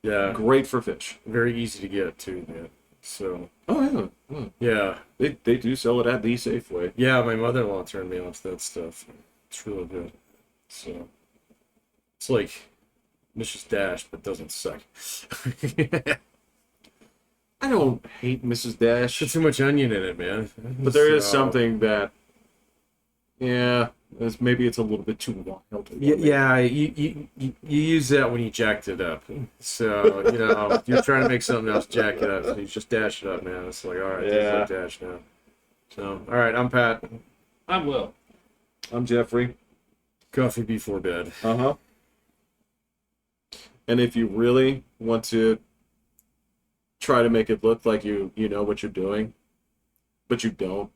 Yeah. Great for fish. Very easy to get too, man. So. Oh yeah. Hmm. Yeah. They do sell it at the Safeway. Yeah, my mother-in-law turned me on to that stuff. It's really good. So. It's like Mrs. Dash, but doesn't suck. I don't hate Mrs. Dash, There's too much onion in it, man. but there is So- something that, yeah, maybe it's a little bit too wild. Yeah, you use that when you jacked it up. So, if you're trying to make something else, jack it up. You just dash it up, man. It's like, all right, Yeah. like dash now. So, all right, I'm Pat. I'm Will. I'm Jeffrey. Coffee before bed. Uh-huh. And if you really want to try to make it look like you know what you're doing, but you don't,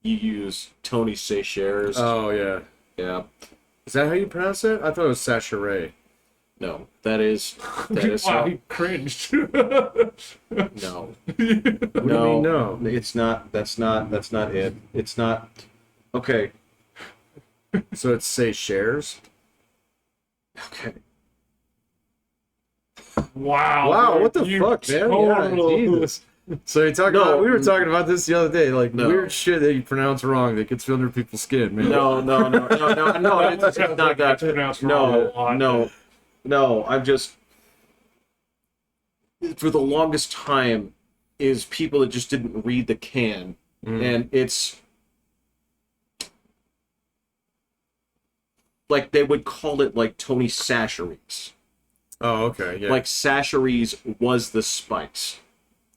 you use Tony Seychelles. Oh, yeah. Yeah. Is that how you pronounce it? I thought it was Sacheray. No, that is Wow, he cringed. no. What do you mean, no? It's not. That's not it. It's not. Okay. So it's Seychelles? Okay. Wow. Wow, dude, what the you fuck, man? total- Yeah, Jesus. So you're talking No. about, we were talking about this the other day, like No. weird shit that you pronounce wrong that gets under people's skin, man. No. It's not that. Pronounced wrong a lot. No. I'm just. For the longest time, is people that just didn't read the can, and it's like they would call it like Tony Sacheries. Oh, okay, yeah. Like Sacheries was the spice.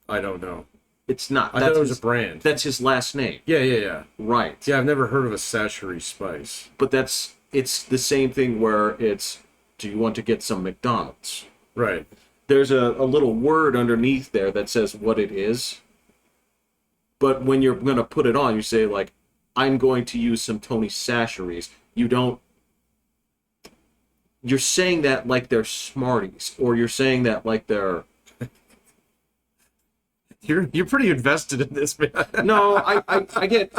I don't know. It's not. I thought it was a brand. That's his last name. Yeah. Right. Yeah, I've never heard of a Sachery spice. But it's the same thing where it's, do you want to get some McDonald's? Right. There's a little word underneath there that says what it is. But when you're going to put it on, you say, like, I'm going to use some Tony Sacheries. You don't. You're saying that like they're Smarties, or you're saying that like they're. You're pretty invested in this, man. No, I get.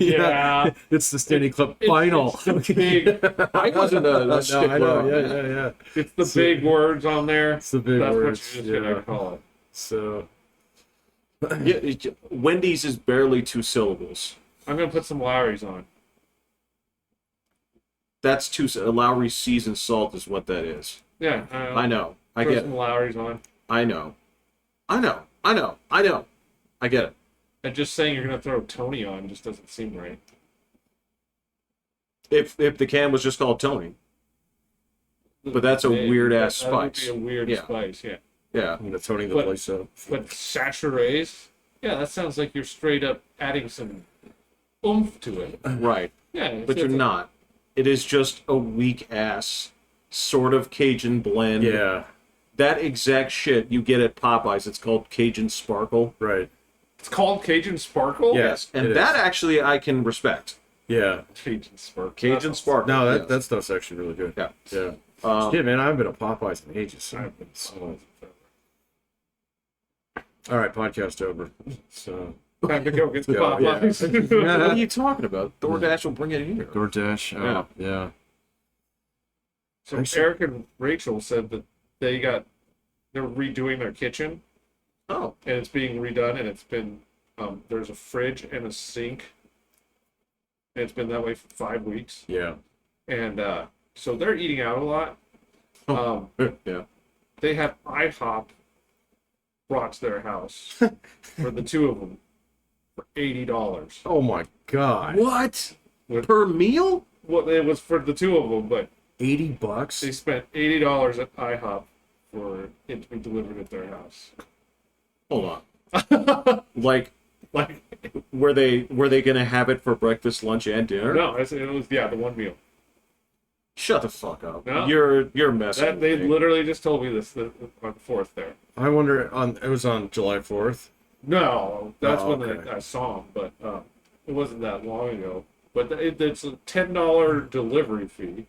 Yeah. It's the Standing Club final. It's the big, I wasn't a No, stickler I know, on that. yeah. it's the big words on there. It's the big That's words. what you're just Yeah. gonna call it. So, Yeah, Wendy's is barely 2 syllables. I'm gonna put some Lowry's on. That's Lowry seasoned salt is what that is. Yeah. I know. I Put get. some Lowry's on. I know. I get it. And just saying you're gonna throw Tony on just doesn't seem right. If the can was just called Tony, but that's a weird ass That would spice. be a weird Yeah. spice, yeah. Yeah. Tony the But- place up. But Sacheries, yeah, that sounds like you're straight up adding some oomph to it. Right. Yeah, But you're not. It is just a weak ass sort of Cajun blend. Yeah, That exact shit you get at Popeyes. It's called Cajun Sparkle. right. It's called Cajun Sparkle. Yeah. Yes, and it that is. actually I can respect. Yeah. Cajun Sparkle. Cajun Sparkle. No, yes. that stuff's actually really good. Yeah. Yeah. Shit, man, I haven't been to Popeyes in ages. I've been so. All right, podcast over. So, Time to go get the go, yeah. Popeyes. What are you talking about? DoorDash will bring it here. DoorDash. Oh, yeah. So Actually- Eric and Rachel said that they're redoing their kitchen, Oh. and it's being redone, and it's been there's a fridge and a sink, and it's been that way for 5 weeks, Yeah. and so they're eating out a lot. Yeah. They have IHOP brought to their house for the two of them for $80. Oh my God. What? With- Per meal? Well, it was for the two of them, but $80? they spent $80 at IHOP for it to be delivered at their house. Hold on. like, Like, were they gonna have it for breakfast, lunch, and dinner? no, it was the one meal. Shut the fuck up. No. You're messing. That they with me. literally just told me this on the 4th there. I wonder, it was on July 4th. No, that's Oh, when okay. I saw him, but it wasn't that long ago. But it's a $10 delivery fee,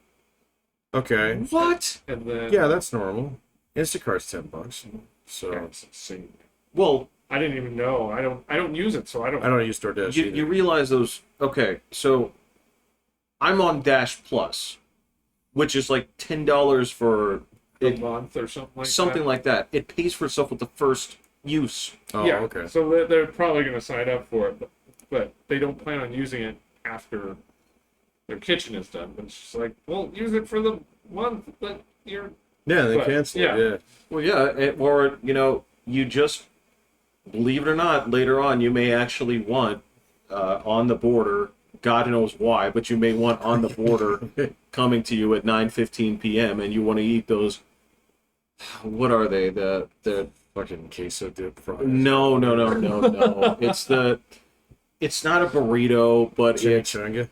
Okay. What? and then Yeah, that's normal. Instacart's $10. So, that's insane. Well, I didn't even know. I don't use it, so I don't. I don't use DoorDash you, either. you realize those. Okay, so I'm on Dash Plus, which is like $10 for a month or something like that. something like that. It pays for itself with the first use. Oh, yeah, okay. so they're probably going to sign up for it, but they don't plan on using it after their kitchen is done. But it's just like, well, use it for the month that you're. Yeah, they But, cancel yeah. it. Yeah. Well, yeah, or you just believe it or not, later on you may actually want on the border. God knows why, but you may want on the border coming to you at 9:15 p.m. and you want to eat those. What are they? The Fucking queso dip fries. no. It's not a burrito, but it's Chimichanga.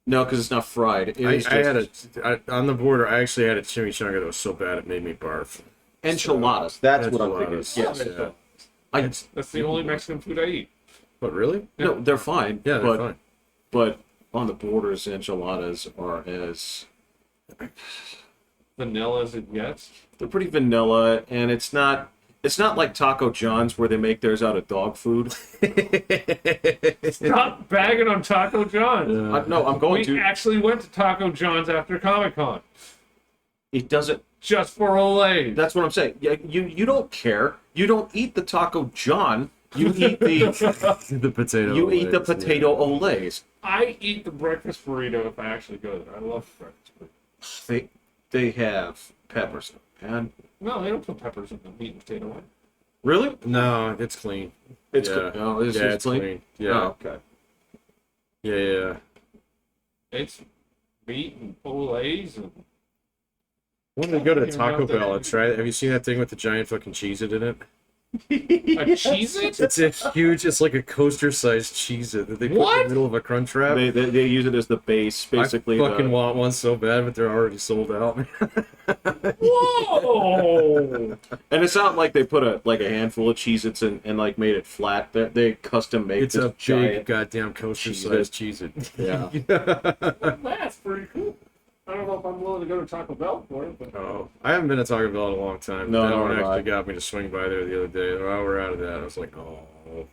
no, because it's not fried. It is I had on the border. I actually had a chimichanga that was so bad it made me barf. enchiladas. That's what I'm thinking. Enchiladas. Yes, Yeah. That's the only Mexican food I eat. But really? no, they're fine. Yeah, they're fine. But on the borders, enchiladas are as Vanilla as it gets. they're pretty vanilla, and it's not like Taco John's where they make theirs out of dog food. Stop bagging on Taco John's. No, I'm going We to. actually went to Taco John's after Comic Con It doesn't. just for Olay. That's what I'm saying. Yeah, you don't care. You don't eat the Taco John. You eat the The potato. you eat the Olays, potato Olays. I eat the breakfast burrito if I actually go there. I love the breakfast burrito. They have peppers, man. No, they don't put peppers in the meat and potato one. Really? Yeah. No, it's clean. It's Yeah. good. No, it's It's clean. Yeah. Oh, okay. Yeah. It's meat and Olays and When we go to I don't even know Taco if they- Bell, and try. Have you seen that thing with the giant fucking Cheez-It in it? a Cheez-It? It's a huge. It's like a coaster-sized Cheez-It that they put in What? the middle of a crunch wrap. They use it as the base, basically. I fucking want one so bad, but they're already sold out. Whoa! And it's not like they put a handful of Cheez-Its and like made it flat. They custom make It's this a big giant. goddamn coaster-sized Cheez-It. Yeah. That's pretty cool. I don't know if I'm willing to go to Taco Bell for it, but Oh, I haven't been to Taco Bell in a long time. No, that nor one have actually I. got me to swing by there the other day. While we're out of that, I was like, oh.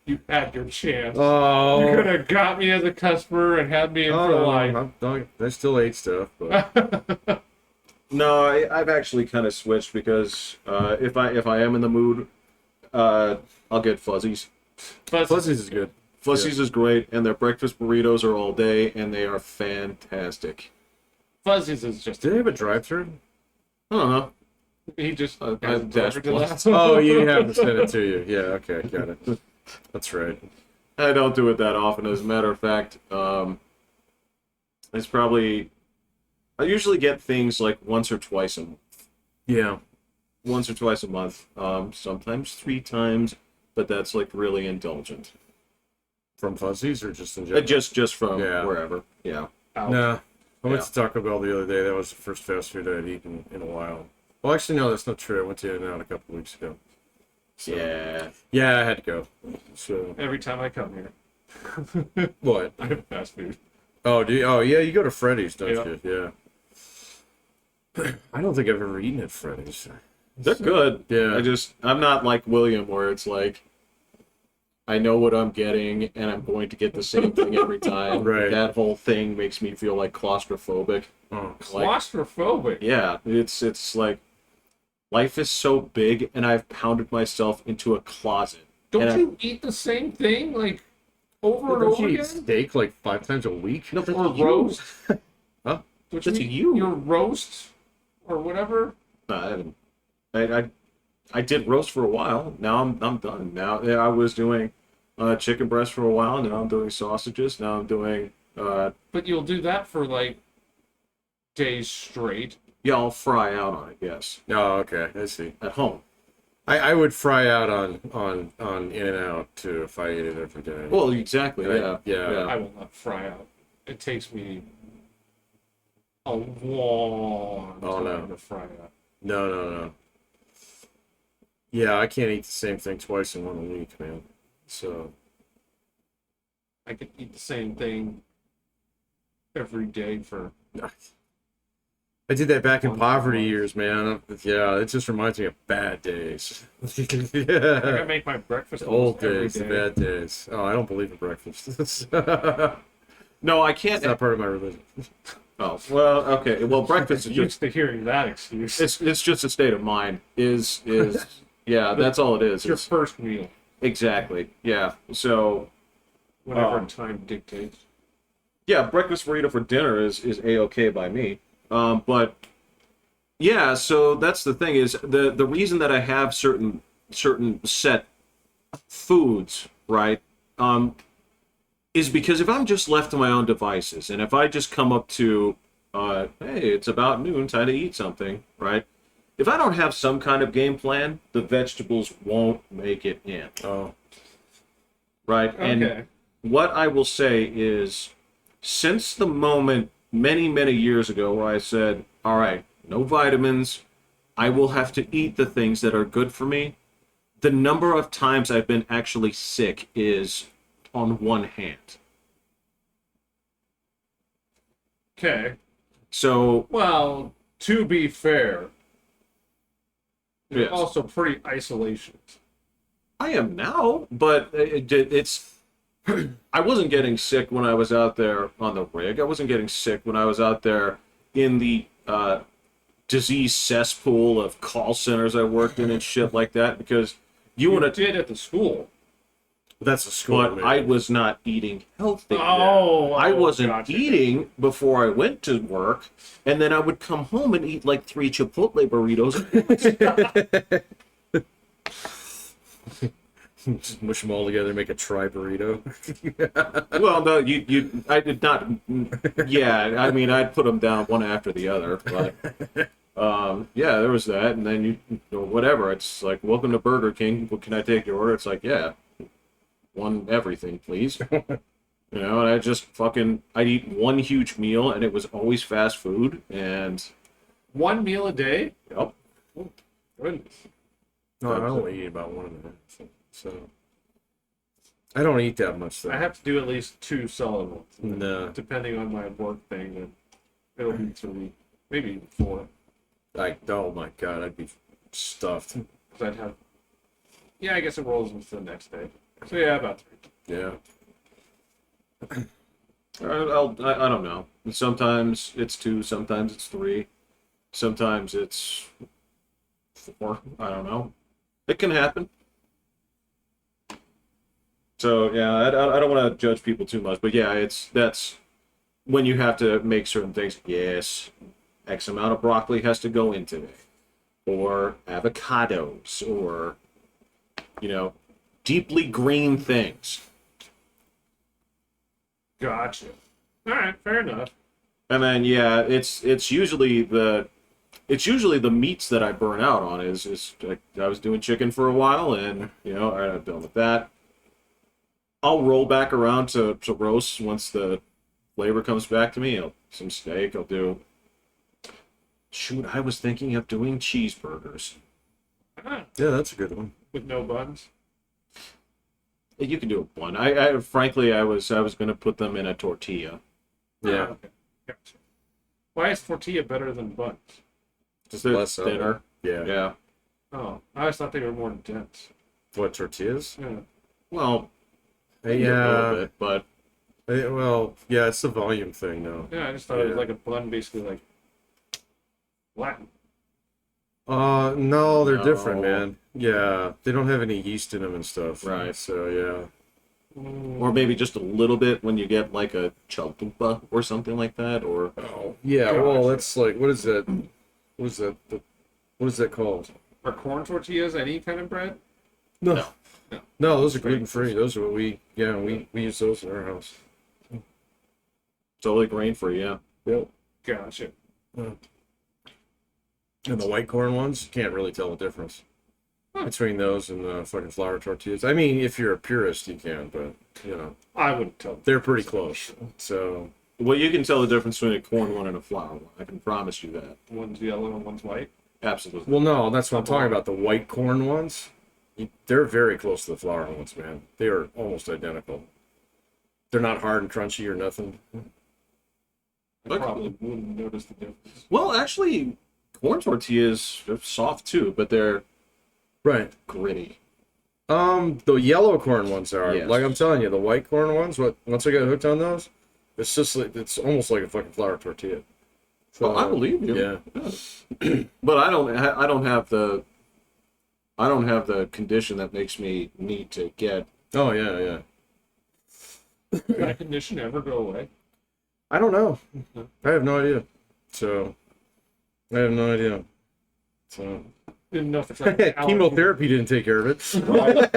you had your chance. You Oh. could have got me as a customer and had me in for life. I still ate stuff, but No, I've actually kind of switched because if I am in the mood, I'll get Fuzzies. But Fuzzies is good. Fuzzies is great, and their breakfast burritos are all day, and they are fantastic. Fuzzies is just. Do they have a drive-thru? I don't know. He just. I has have it Dash delivered to the Plus. house. Oh, you have to send it to you. Yeah, okay, got it. That's right. I don't do it that often. As a matter of fact, it's probably I usually get things like once or twice a month. Sometimes 3 times, but that's like really indulgent. From Fuzzies or just in general? Just from Yeah. wherever. Yeah. Ouch. Nah. I went Yeah. to Taco Bell the other day. That was the first fast food I'd eaten in a while. Well, actually, no, that's not true. I went to In-N-Out a couple weeks ago. So, Yeah. yeah, I had to go. So, Every time I come here, what? I have fast food. Oh, do you? Oh, yeah, you go to Freddy's, don't Yeah. you? Yeah. I don't think I've ever eaten at Freddy's. They're good. Yeah. I'm not like William where it's like I know what I'm getting and I'm going to get the same thing every time. Right. That whole thing makes me feel like claustrophobic. Oh, Like, Claustrophobic. yeah, it's like life is so big and I've pounded myself into a closet. Don't And you eat the same thing like over and don't over you eat again? steak like 5 times a week? No, that's Or you. roast? Huh? Don't That's eat you. Your roast or whatever. I did roast for a while. Now I'm done. Now I was doing chicken breast for a while. Now I'm doing sausages. Now I'm doing But you'll do that for like days straight. yeah. I'll fry out on it. Yes, Oh, okay. I see. at home. I would fry out on In-N-Out too if I ate it every day. Well, exactly. Right, Yeah. yeah. I will not fry out. It takes me a long Oh, time no. to fry out. No. Yeah, I can't eat the same thing twice in 1 week, man. So, I could eat the same thing every day for. I did that back in One poverty month. years, man. Yeah, it just reminds me of bad days. I Yeah. make my breakfast Old almost every days, the day. bad days. Oh, I don't believe in breakfast. It's No, I can't. not part of my religion. Oh, well, okay. Well, breakfast I'm is just used to hearing that excuse. it's just a state of mind. Yeah, that's all it is. It's your first meal, Exactly. Yeah. So whenever Um, time dictates. yeah, breakfast burrito for dinner is a-okay by me. But yeah, so that's the thing is the reason that I have certain set foods, right? Is because if I'm just left to my own devices, and if I just come up to, hey, it's about noon, time to eat something, right? If I don't have some kind of game plan, the vegetables won't make it in, Oh, right? Okay. And what I will say is, since the moment many, many years ago where I said, all right, no vitamins, I will have to eat the things that are good for me, the number of times I've been actually sick is on one hand. Okay. So, Well, to be fair, you're yes, also pretty isolationist. I am now, but it's. I wasn't getting sick when I was out there on the rig. I wasn't getting sick when I was out there in the disease cesspool of call centers I worked in and shit like that because you You want to. did at the school. that's a school. But man. I was not eating healthy. I I wasn't gotcha. eating before I went to work, and then I would come home and eat like 3 Chipotle burritos. Just mush them all together, make a tri burrito. Well, no, I did not. Yeah, I mean, I'd put them down one after the other, but yeah, there was that, and then whatever. It's like, welcome to Burger King. What can I take your order? It's like, yeah, one everything, please. You know, and I'd eat one huge meal, and it was always fast food, and One meal a day? yep. Goodness. No, I only eat about one of them. So I don't eat that much though. I have to do at least 2 solid ones. No, Depending on my work thing, then it'll be 3, maybe even 4. oh my god, I'd be stuffed. Because I'd have. Yeah, I guess it rolls into the next day. So yeah, about 3. Yeah. I don't know. Sometimes it's 2, sometimes it's 3, sometimes it's 4. I don't know. It can happen. So yeah, I don't want to judge people too much, but yeah, that's when you have to make certain things. Yes, X amount of broccoli has to go in today, or avocados, or deeply green things. Gotcha. Alright, fair enough. And then yeah, it's usually the meats that I burn out on is like, I was doing chicken for a while, and all right, I'm done with that. I'll roll back around to roast once the flavor comes back to me. Some steak. I'll do. Shoot, I was thinking of doing cheeseburgers. Ah, Yeah, that's a good one. with no buns. You can do a bun. I frankly, I was going to put them in a tortilla. Yeah. Ah, okay. Gotcha. Why is tortilla better than buns? Just They're less of it. thinner. Yeah. Yeah. Oh, I always thought they were more dense. What, tortillas? Yeah. Well, a little Yeah. bit, but Well, yeah, it's the volume thing, though. Yeah, I just thought it was Yeah. like a bun, basically like Latin. No, they're different, No. man. Yeah, they don't have any yeast in them and stuff. Right. So yeah. or maybe just a little bit when you get like a chalupa or something like that, or Oh. Yeah. Well, that's like, what is that? What is that? What is that called? Are corn tortillas any kind of bread? No. No. No. No, those are gluten free. Those are what we use those in our house. totally grain free. Yeah. Yep. Gotcha. And the white corn ones, you can't really tell the difference between those and the fucking flour tortillas. I mean, if you're a purist, you can, but I wouldn't tell. they're pretty close. So Well, you can tell the difference between a corn one and a flour one. I can promise you that. One's yellow and one's white. Absolutely. well, no, that's what I'm talking about. The white corn ones, they're very close to the flour ones, man. They are almost identical. They're not hard and crunchy or nothing. I Okay. probably wouldn't notice the difference. Well, actually, corn tortillas are soft too, but they're Right. gritty. The yellow corn ones are Yes. like I'm telling you, the white corn ones. Once I got hooked on those, It's just like it's almost like a fucking flour tortilla. So, Oh, I believe you. Yeah. But I don't have the condition that makes me need to get. Oh yeah, yeah. Did that condition ever go away? I don't know. I have no idea. So I have no idea. So Didn't know if it's like chemotherapy didn't take care of it. Nuke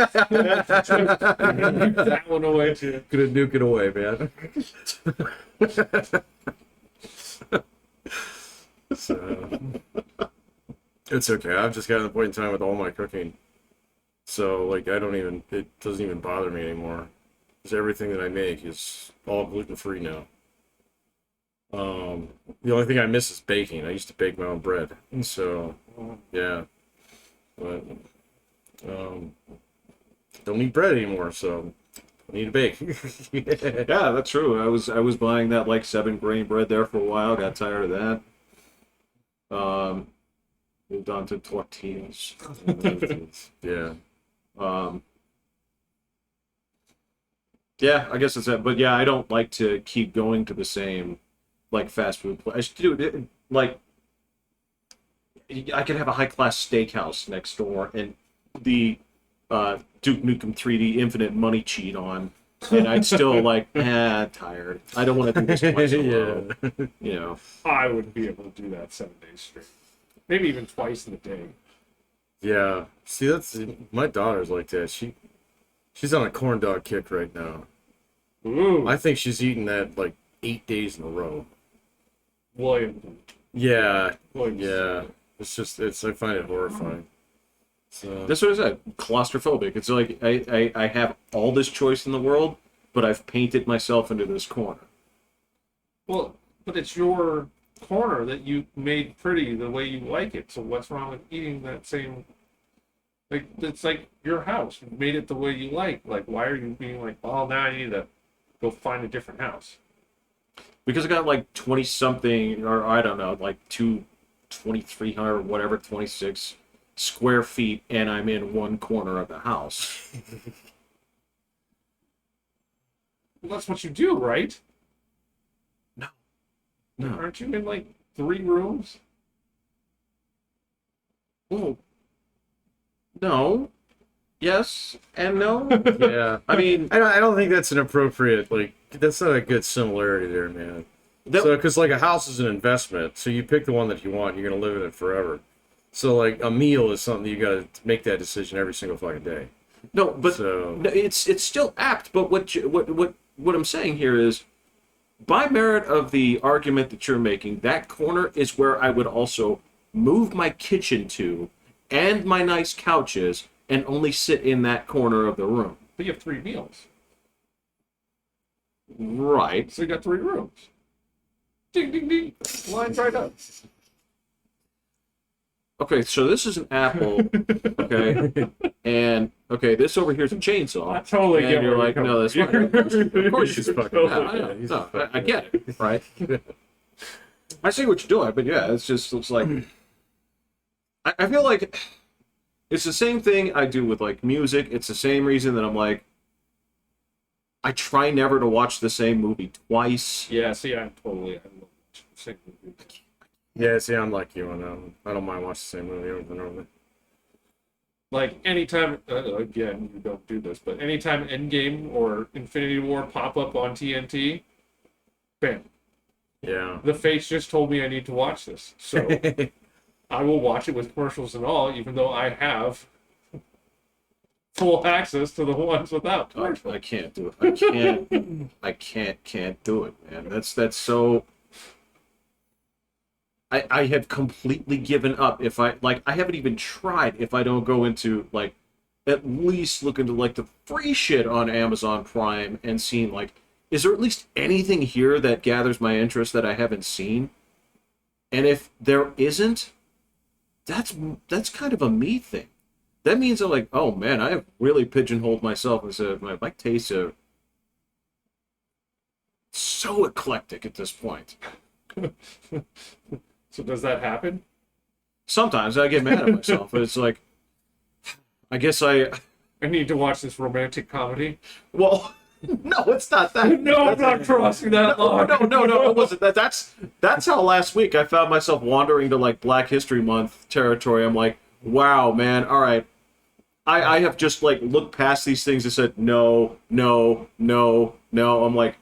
that one away too. Gonna nuke it away, man. So it's okay. I've just gotten to the point in time with all my cooking. So like it doesn't even bother me anymore. Because everything that I make is all gluten-free now. The only thing I miss is baking. I used to bake my own bread. And so yeah. But don't eat bread anymore, so I need to bake. Yeah, that's true. I was buying that like 7-grain bread there for a while. Got tired of that. Moved on to tortillas. Yeah. Yeah, I guess that's it. But yeah, I don't like to keep going to the same like fast food place. Dude, like I could have a high-class steakhouse next door and the Duke Nukem 3D Infinite money cheat on, and I'd still like, tired. I don't want to do this twice in a row. You know. I wouldn't be able to do that 7 days straight. Maybe even twice in a day. Yeah. See, that's my daughter's like that. She's on a corn dog kick right now. Ooh, I think she's eating that like 8 days in a row. William. Yeah. William. Yeah. I find it horrifying. So That's what I said. Claustrophobic. It's like I have all this choice in the world, but I've painted myself into this corner. Well, but it's your corner that you made pretty the way you like it. So what's wrong with eating that same? Like it's like your house. You made it the way you like. Like why are you being like, well, now I need to go find a different house? Because I got like 20 something, or I don't know, like 2,300 or whatever, 26 square feet, and I'm in one corner of the house. Well, that's what you do, right? No. Aren't you in like 3 rooms? Well, no. Yes and no. yeah. I mean, I don't think that's an appropriate, like, that's not a good similarity there, man. So, because, like, a house is an investment, so you pick the one that you want, you're going to live in it forever. So, like, a meal is something you got to make that decision every single fucking day. no, but So, no, it's still apt. But what I'm saying here is, by merit of the argument that you're making, that corner is where I would also move my kitchen to, and my nice couches, and only sit in that corner of the room. But you have 3 meals, Right. so you got 3 rooms. Ding ding ding. Line's right up. Okay, so this is an apple. Okay, and okay, this over here is a chainsaw. I totally and get you're where like, you're no, that's coming fine. from. Of course, she's fucking. Totally No, I know. get it. No, I get it, right? I see what you're doing, but yeah, it's just looks like. I feel like it's the same thing I do with like music. It's the same reason that I'm like, I try never to watch the same movie twice. Yeah, see, I love sick of it. yeah, see, I'm like you on that one. I don't mind watching the same movie over and over. Like anytime, again, you don't do this, but anytime Endgame or Infinity War pop up on TNT, bam, Yeah. the Fates just told me I need to watch this, so I will watch it with commercials and all, even though I have full access to the ones without commercials. I can't do it. I can't do it, man. That's so. I have completely given up. If I haven't even tried. If I don't go into like, at least look into like the free shit on Amazon Prime and seeing like, is there at least anything here that gathers my interest that I haven't seen? And if there isn't, that's kind of a me thing. That means I'm like, oh man, I have really pigeonholed myself and said my tastes are so eclectic at this point. So does that happen? Sometimes I get mad at myself, but it's like, I guess I need to watch this romantic comedy. well, No, it's not that. No, I'm not crossing that line. No, it wasn't that. That's how last week I found myself wandering to like Black History Month territory. I'm like, wow, man, all right. I have just like looked past these things and said no. I'm like,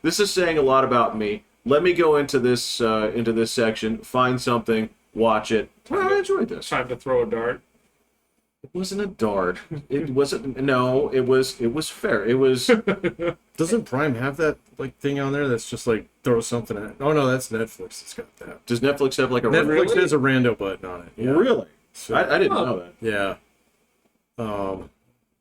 this is saying a lot about me. Let me go into this section, find something, watch it. Well, I enjoyed this. Time to throw a dart. It wasn't a dart. It wasn't. No, it was fair. It was. Doesn't Prime have that like thing on there that's just like throw something at? Oh no, that's Netflix. It's got that. Does Netflix have like a Netflix has a rando button on it. Yeah. Really? So, I didn't know that. yeah.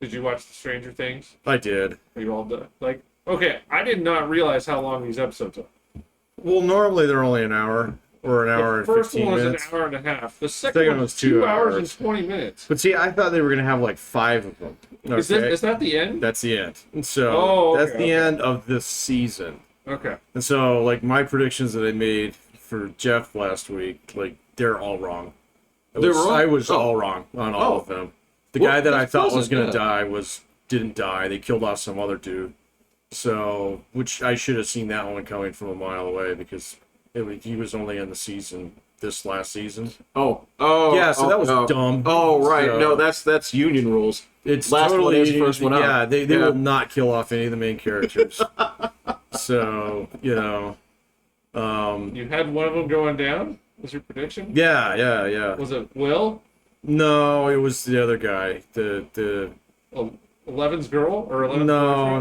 Did you watch the Stranger Things? I did. Are you all done? Like, okay, I did not realize how long these episodes are. Well, normally they're only an hour or an hour and 15 minutes. The first one was an hour and a half. The second Second one was was 2 2 hours and hours. 20 minutes. But see, I thought they were gonna have like 5 of them. Okay? Is that the end? That's the end. And so Oh, that's okay, the end of this season. Okay. And so like my predictions that I made for Jeff last week, like they're all wrong. I was all wrong on all of them. The guy that I thought was gonna die didn't die. They killed off some other dude. So, which I should have seen that one coming from a mile away because he was only in the season this last season. Yeah, so that was dumb. Oh, right. So, No, that's union rules. it's last totally one in, first one out. Yeah, they will not kill off any of the main characters. So, You had one of them going down? Was your prediction? yeah. Was it Will? No, it was the other guy. The Eleven's girl? Or 11's no.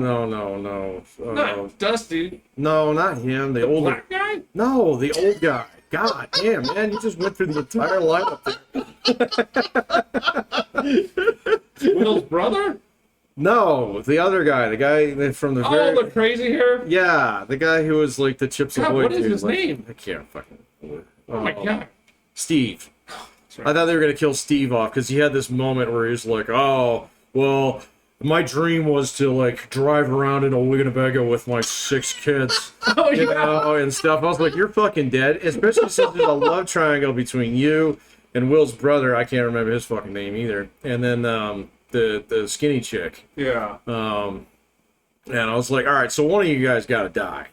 Not Dusty. No, not him. The The older. black guy? No, the old guy. God damn, man, you just went through the entire lineup there. Will's brother? No, the other guy, the guy from the very... Oh, the crazy hair? Yeah, the guy who was like the Chips God, Ahoy what is dude. his like, name? I can't fucking... Oh my god. Steve. right. I thought they were going to kill Steve off because he had this moment where he was like, oh, well, my dream was to like drive around in a Winnebago with my 6 kids. Oh, You yeah. know, and stuff. I was like, you're fucking dead. Especially since there's a love triangle between you and Will's brother. I can't remember his fucking name either. And then the skinny chick. Yeah. And I was like, all right, so one of you guys got to die.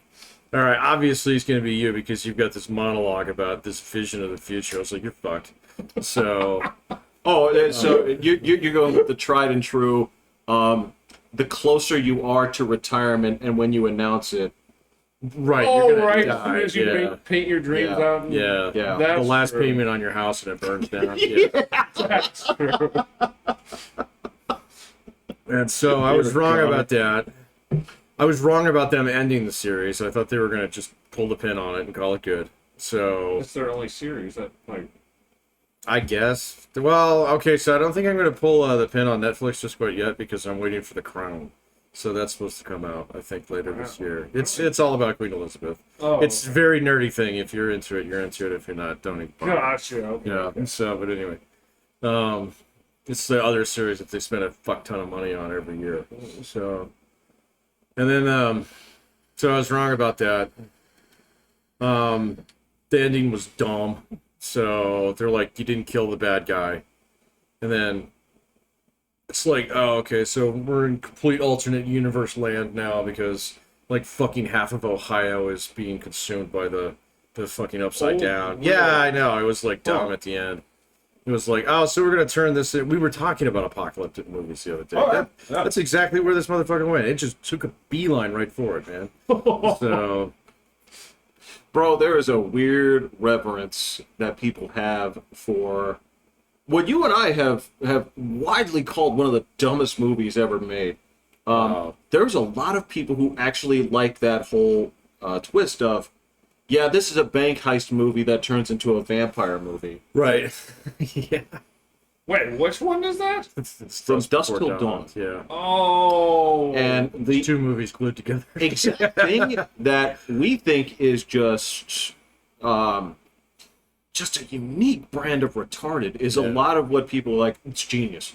All right, obviously it's going to be you because you've got this monologue about this vision of the future. I was like, you're fucked. So... So you're going with the tried and true. The closer you are to retirement, and when you announce it, Right, Oh, you're gonna right. die. As soon as you paint your dreams Yeah. out. And Yeah. Yeah. The That's last true. payment on your house and it burns down. Yeah. That's true. And so I was wrong about that. I was wrong about them ending the series. I thought they were going to just pull the pin on it and call it good. So It's their only series that, like, I guess. Well, okay, so I don't think I'm going to pull the pin on Netflix just quite yet because I'm waiting for The Crown. So that's supposed to come out, I think, later this year. It's all about Queen Elizabeth. oh, It's a very nerdy thing. If you're into it, you're into it. If you're not, don't even bother. gotcha. Okay. Yeah. So, but anyway, it's the other series that they spend a fuck ton of money on every year. So, and then, so I was wrong about that. The ending was dumb. So they're like, you didn't kill the bad guy, and then it's like, oh, okay, so we're in complete alternate universe land now because like fucking half of Ohio is being consumed by the fucking upside down. really? Yeah, I know. It was like dumb at the end. It was like, oh, so we're gonna turn this. We were talking about apocalyptic movies the other day. Oh, yeah. That's exactly where this motherfucker went. It just took a beeline right for it, man. So, bro, there is a weird reverence that people have for what you and I have widely called one of the dumbest movies ever made. There's a lot of people who actually like that whole twist of, yeah, this is a bank heist movie that turns into a vampire movie. right. Yeah. Wait, which one is that? It's From Dusk Dusk Before Till Dawn. Yeah. Oh. And the 2 movies glued together. exact thing that we think is just a unique brand of retarded is a Yeah. lot of what people are like. It's genius.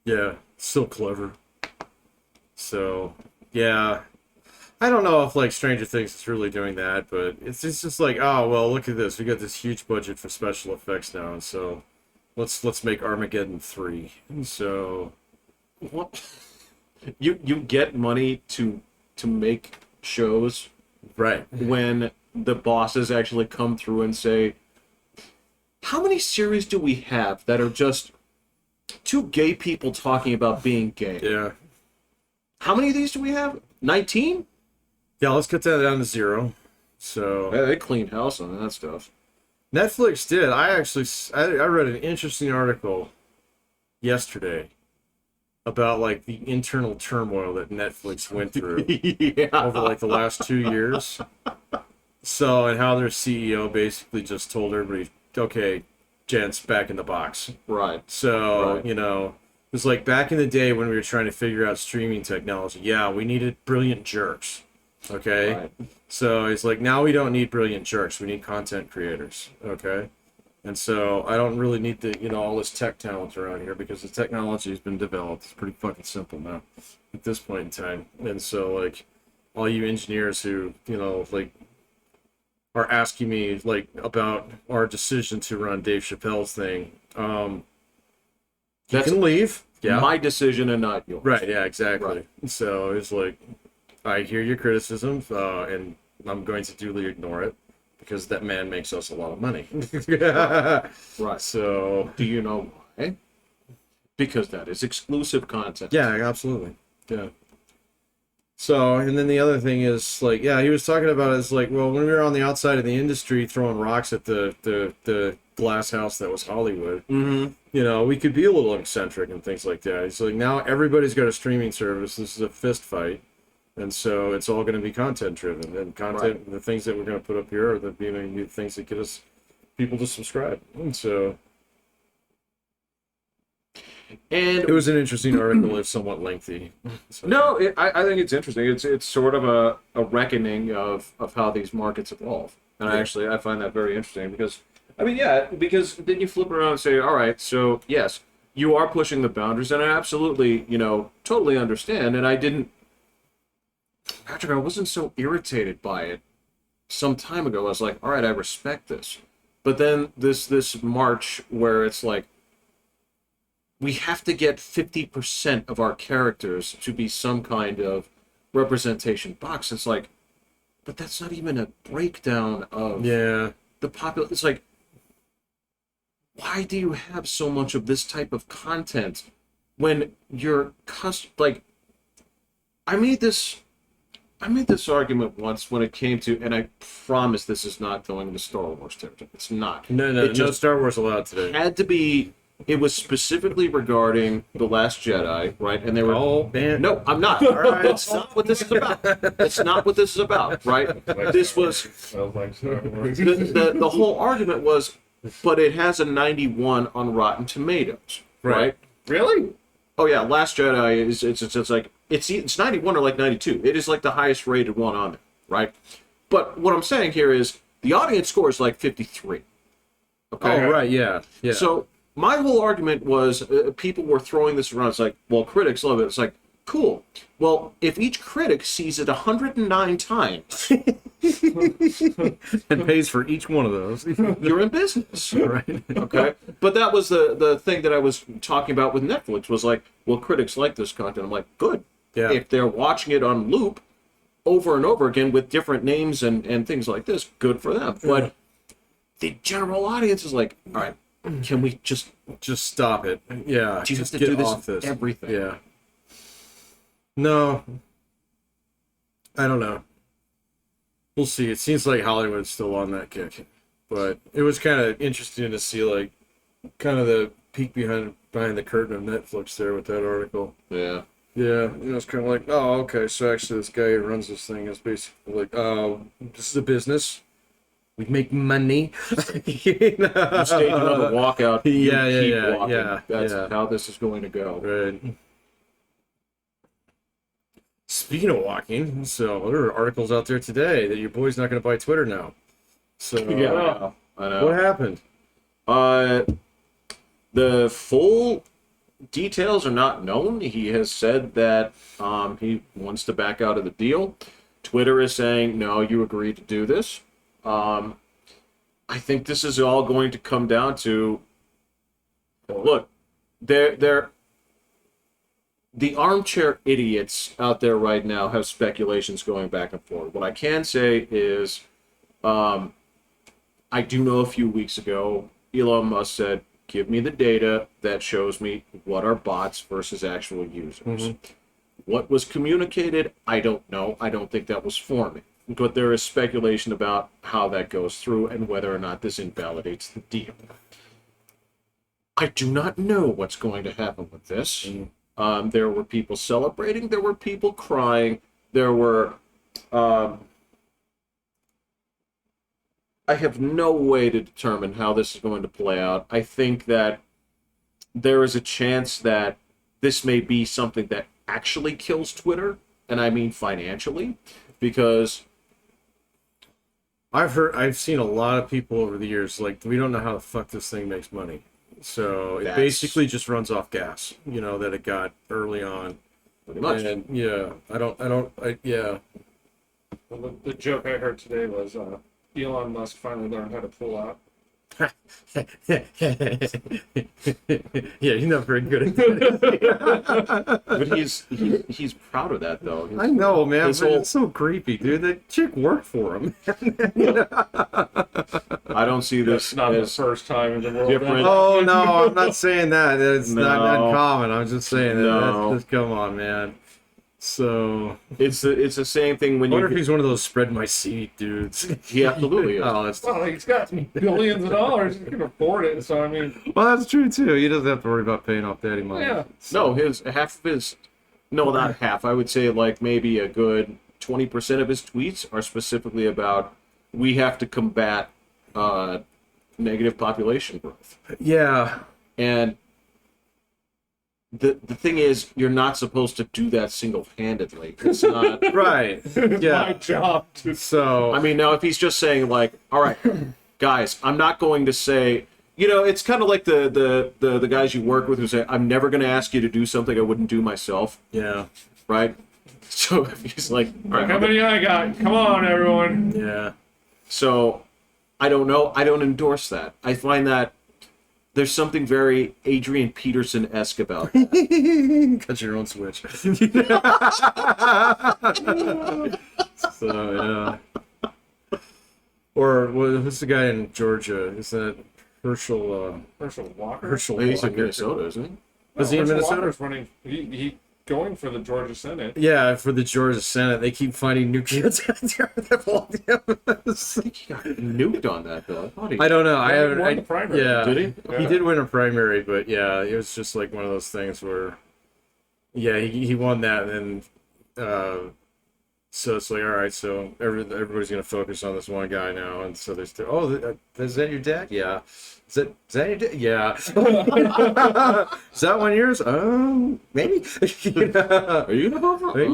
Yeah, so clever. So, yeah. I don't know if like Stranger Things is really doing that, but it's just like, oh well, look at this. We got this huge budget for special effects now, and so let's make Armageddon 3. And so What? You get money to make shows Right. when the bosses actually come through and say, how many series do we have that are just two gay people talking about being gay? Yeah. How many of these do we have? 19? Yeah, let's cut that down to 0. So Yeah, they cleaned house on that stuff. Netflix did. I read an interesting article yesterday about like the internal turmoil that Netflix went through Yeah. over like the last 2 years. So, and how their CEO basically just told everybody, okay, gents, back in the box. Right. So, Right. you know, it was like back in the day when we were trying to figure out streaming technology. Yeah, we needed brilliant jerks. Okay? Right. So it's like, now we don't need brilliant jerks. We need content creators. Okay? And so I don't really need the, you know, all this tech talent around here because the technology has been developed. It's pretty fucking simple now at this point in time. And so, like, all you engineers who, you know, like, are asking me, like, about our decision to run Dave Chappelle's thing, you That's can leave. Yeah. my decision and not yours. Right, yeah, exactly. Right. So it's like, I hear your criticisms, and I'm going to duly ignore it because that man makes us a lot of money. Right. So, Do you know why? Because that is exclusive content. yeah, absolutely. Yeah. So, and then the other thing is, like, yeah, he was talking about it's like, well, when we were on the outside of the industry throwing rocks at the glass house that was Hollywood, Mm-hmm. you know, we could be a little eccentric and things like that. It's like now everybody's got a streaming service. This is a fist fight. And so it's all going to be content driven, and content. The things that we're going to put up here are the things that get us people to subscribe. And so And it was an interesting article, if somewhat lengthy. So, no, I think it's interesting. It's sort of a reckoning of how these markets evolve, and Yeah. I find that very interesting because I mean, yeah, because then you flip around and say, all right, so yes, you are pushing the boundaries, and I absolutely, totally understand, and I didn't. Patrick, I wasn't so irritated by it some time ago. I was like, all right, I respect this. But then this march where it's like, we have to get 50% of our characters to be some kind of representation box. It's like, but that's not even a breakdown of yeah, the population. It's like, why do you have so much of this type of content when you're like, I made this argument once when it came to, and I promise this is not going into Star Wars territory. It's not. no, It no just Star Wars allowed today. had to be. It was specifically regarding The Last Jedi, right? And they were. Oh man, No, I'm not. right. That's not what this is about. That's not what this is about, right? This was the whole argument was, but it has a 91 on Rotten Tomatoes, right? Really? Oh yeah, Last Jedi is it's like it's 91 or like 92. It is like the highest rated one on there, right? But what I'm saying here is the audience score is like 53. Okay. Oh right, yeah, yeah. So my whole argument was people were throwing this around. It's like, well, critics love it. It's like, cool. Well, if each critic sees it 109 times, and pays for each one of those. you're in business. Right. Okay. But that was the thing that I was talking about with Netflix was like, well, critics like this content. I'm like, good. Yeah. If they're watching it on loop over and over again with different names and things like this, good for them. But the general audience is like, all right, can we just stop it? Yeah. do you have just to get do this off with everything? Yeah. No. I don't know. We'll see. It seems like Hollywood's still on that kick. But it was kind of interesting to see, like, kind of the peek behind the curtain of Netflix there with that article. Yeah. Yeah, it's kind of like, oh, okay, so actually this guy who runs this thing is basically like, oh, this is a business. We make money. You stage another walkout. You Yeah, keep yeah, walking. yeah, That's yeah. how this is going to go. Right. Speaking of walking, so there are articles out there today that your boy's not going to buy Twitter now. So Yeah, I know. what happened? The full details are not known. He has said that he wants to back out of the deal. Twitter is saying, no, you agreed to do this. I think this is all going to come down to, look, they're the armchair idiots out there right now have speculations going back and forth. What I can say is, I do know a few weeks ago, Elon Musk said, give me the data that shows me what are bots versus actual users. Mm-hmm. What was communicated, I don't know. I don't think that was for me. But there is speculation about how that goes through and whether or not this invalidates the deal. I do not know what's going to happen with this. Mm. There were people celebrating. There were people crying. There were... I have no way to determine how this is going to play out. I think that there is a chance that this may be something that actually kills Twitter, and I mean financially, because I've seen a lot of people over the years, like, we don't know how the fuck this thing makes money. So it basically just runs off gas, that it got early on. Pretty much. And yeah, yeah. Well, the joke I heard today was Elon Musk finally learned how to pull out. Yeah, he's not very good at that. But he's proud of that, though. I know, man. But it's so creepy, dude. That chick worked for him. I don't see this not the first time in the world. Different. Oh no, I'm not saying that. It's not that common. I'm just saying that. Just come on, man. So it's the same thing when I wonder if he's one of those spread my seed dudes. He absolutely is. Oh, that's... Well, he's got billions of dollars. He can afford it. So I mean, well, that's true too. He doesn't have to worry about paying off daddy money. Yeah. No, So. not half. I would say like maybe a good 20% of his tweets are specifically about we have to combat negative population growth. Yeah. And the thing is, you're not supposed to do that single-handedly. It's not right. It's my job to. So I mean, now if he's just saying like, all right, guys, I'm not going to say, it's kind of like the guys you work with who say, I'm never going to ask you to do something I wouldn't do myself. Yeah. Right. So if he's like, all right, how many I got? Come on, everyone. Yeah. So I don't know. I don't endorse that. I find that there's something very Adrian Peterson-esque about that. Cut your own switch. So, yeah. Or who's the guy in Georgia? Is that Herschel? Herschel Walker. Herschel He's in Walker. Minnesota, isn't he? Was he in Minnesota? Walker's running. He going for the Georgia Senate. Yeah, for the Georgia Senate, they keep finding new kids out there that belong to him. I think he got nuked on that, though. I don't know. I He haven't. won the primary. Yeah, Did he? He did win a primary, but yeah, it was just like one of those things where, yeah, he won that, and then, so it's like, all right, so everybody's gonna focus on this one guy now, and so there's is that your dad? Yeah. Is that your dad? Yeah. Is that one of yours? Maybe. Are you involved? Yeah. I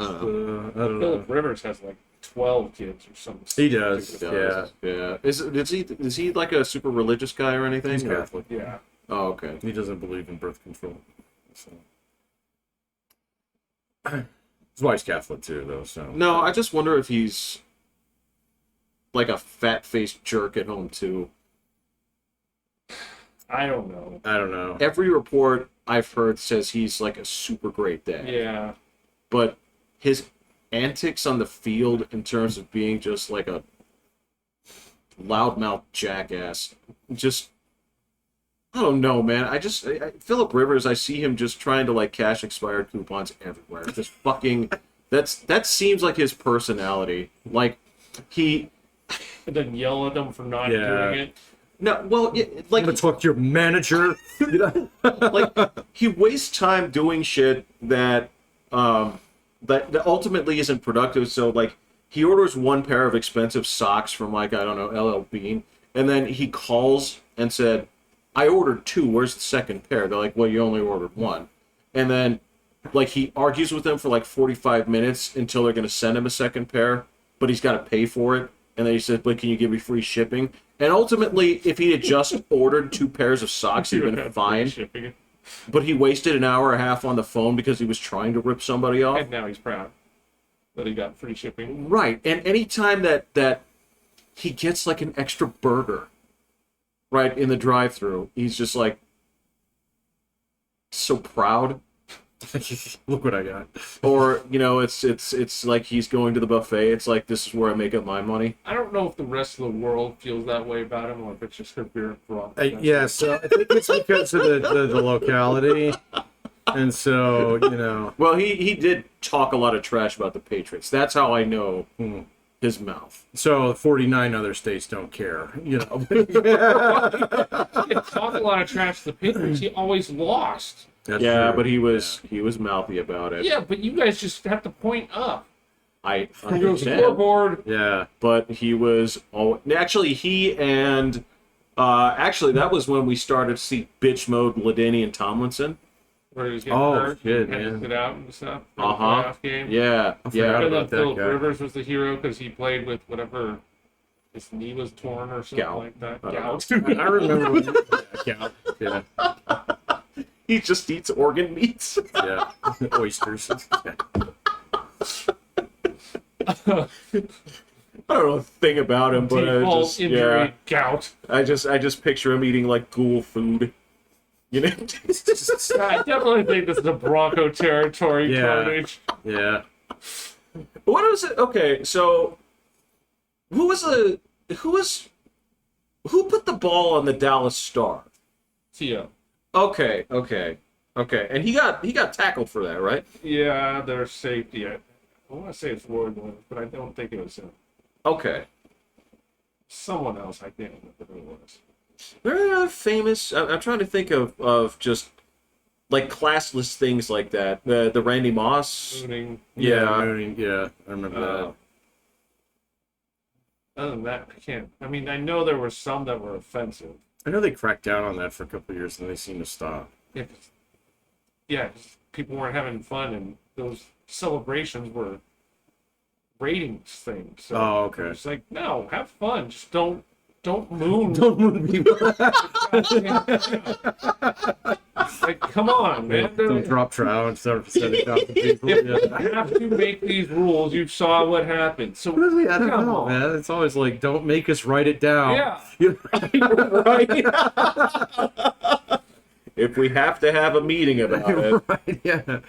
don't know. I don't know. Philip Rivers has like 12 kids or something. He does. Yeah. Yeah. Is he like a super religious guy or anything? He's Catholic. Yeah. Oh, okay. He doesn't believe in birth control. So. His wife's Catholic too, though. So. No, I just wonder if he's like a fat-faced jerk at home too. I don't know. I don't know. Every report I've heard says he's like a super great dad. Yeah. But his antics on the field in terms of being just like a loudmouth jackass, just I don't know, man. Philip Rivers, I see him just trying to like cash expired coupons everywhere. Just fucking that seems like his personality. Like he And then yell at them for not doing it. No, well, like I'm gonna talk to your manager. like he wastes time doing shit that that ultimately isn't productive. So like he orders one pair of expensive socks from like I don't know LL Bean, and then he calls and said, "I ordered two. Where's the second pair?" They're like, "Well, you only ordered one," and then like he argues with them for like 45 minutes until they're gonna send him a second pair, but he's got to pay for it. And then he said, "But can you give me free shipping?" And ultimately, if he had just ordered two pairs of socks, he'd been fine. But he wasted an hour and a half on the phone because he was trying to rip somebody off. And now he's proud that he got free shipping. Right. And anytime that he gets like an extra burger, right, in the drive-thru, he's just like so proud. Look what I got. Or, you know, it's like he's going to the buffet. It's like, this is where I make up my money. I don't know if the rest of the world feels that way about him, or if it's just because we're from. Yeah, so I think it's because of the locality. And so, you know. Well, he did talk a lot of trash about the Patriots. That's how I know his mouth. So 49 other states don't care, you know. He talked a lot of trash to the Patriots. He always lost. That's yeah, true. but he was mouthy about it. Yeah, but you guys just have to point up. I Go to understand. scoreboard. Yeah. But he was actually he and actually that was when we started to see bitch mode Ladanian Tomlinson. Where he was getting hurt, shit, had to man. sit out and stuff. For the Uh-huh. playoff game. Yeah, forgot yeah. And then about that Philip guy. Rivers was the hero because he played with whatever his knee was torn or something Gout. like that. I Gout. I remember when yeah. He just eats organ meats. Yeah. Oysters. I don't know a thing about him, but I Default just injury, gout. I just picture him eating like ghoul food. You know? I definitely think this is a Bronco territory Yeah. carnage. Yeah. What was it? Okay, so who put the ball on the Dallas Star? Tio. Okay. And he got tackled for that, right? Yeah, their safety. I want to say it's Ward Williams, but I don't think it was him. Okay. Someone else. I can't remember who it was. There are other famous. I'm trying to think of just like classless things like that. The Randy Moss. Mooning. Yeah. Yeah. I remember that. Other than that, I can't. I mean, I know there were some that were offensive. I know they cracked down on that for a couple of years and they seemed to stop. Yeah, people weren't having fun, and those celebrations were ratings things. So Oh, okay. It's like, no, have fun. Just don't moon. Don't move people. Like, come on, man. Don't drop trout and start setting down the people. If Yeah. you have to make these rules, you saw what happened. So I don't come know, on. man. It's always like, don't make us write it down. Yeah. Right. If we have to have a meeting about it, Right, yeah.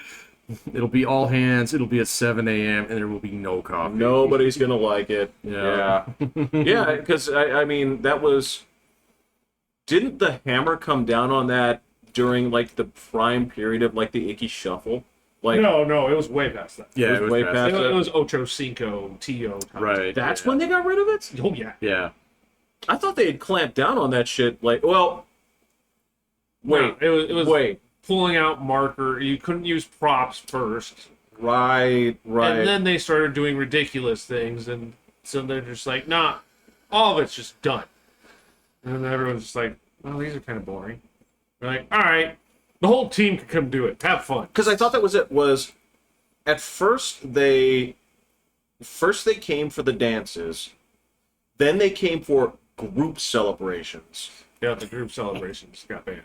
It'll be all hands. It'll be at 7 a.m. and there will be no coffee. nobody's gonna like it. Yeah. Yeah, because I mean that was. Didn't the hammer come down on that during like the prime period of like the Icky Shuffle? Like No, it was way past that. Yeah, It was way past It was Ocho Cinco, Tio. Right. that's yeah. when they got rid of it. Oh, yeah. Yeah. I thought they had clamped down on that shit. Like, well, wait, No, it was wait, pulling out marker. You couldn't use props first. right. And then they started doing ridiculous things. And so they're just like, nah, all of it's just done. And then everyone's just like, well, these are kind of boring. They're like, all right, the whole team can come do it. Have fun. Because I thought that was it. Was at first they came for the dances, then they came for group celebrations, Yeah, the group celebrations got banned.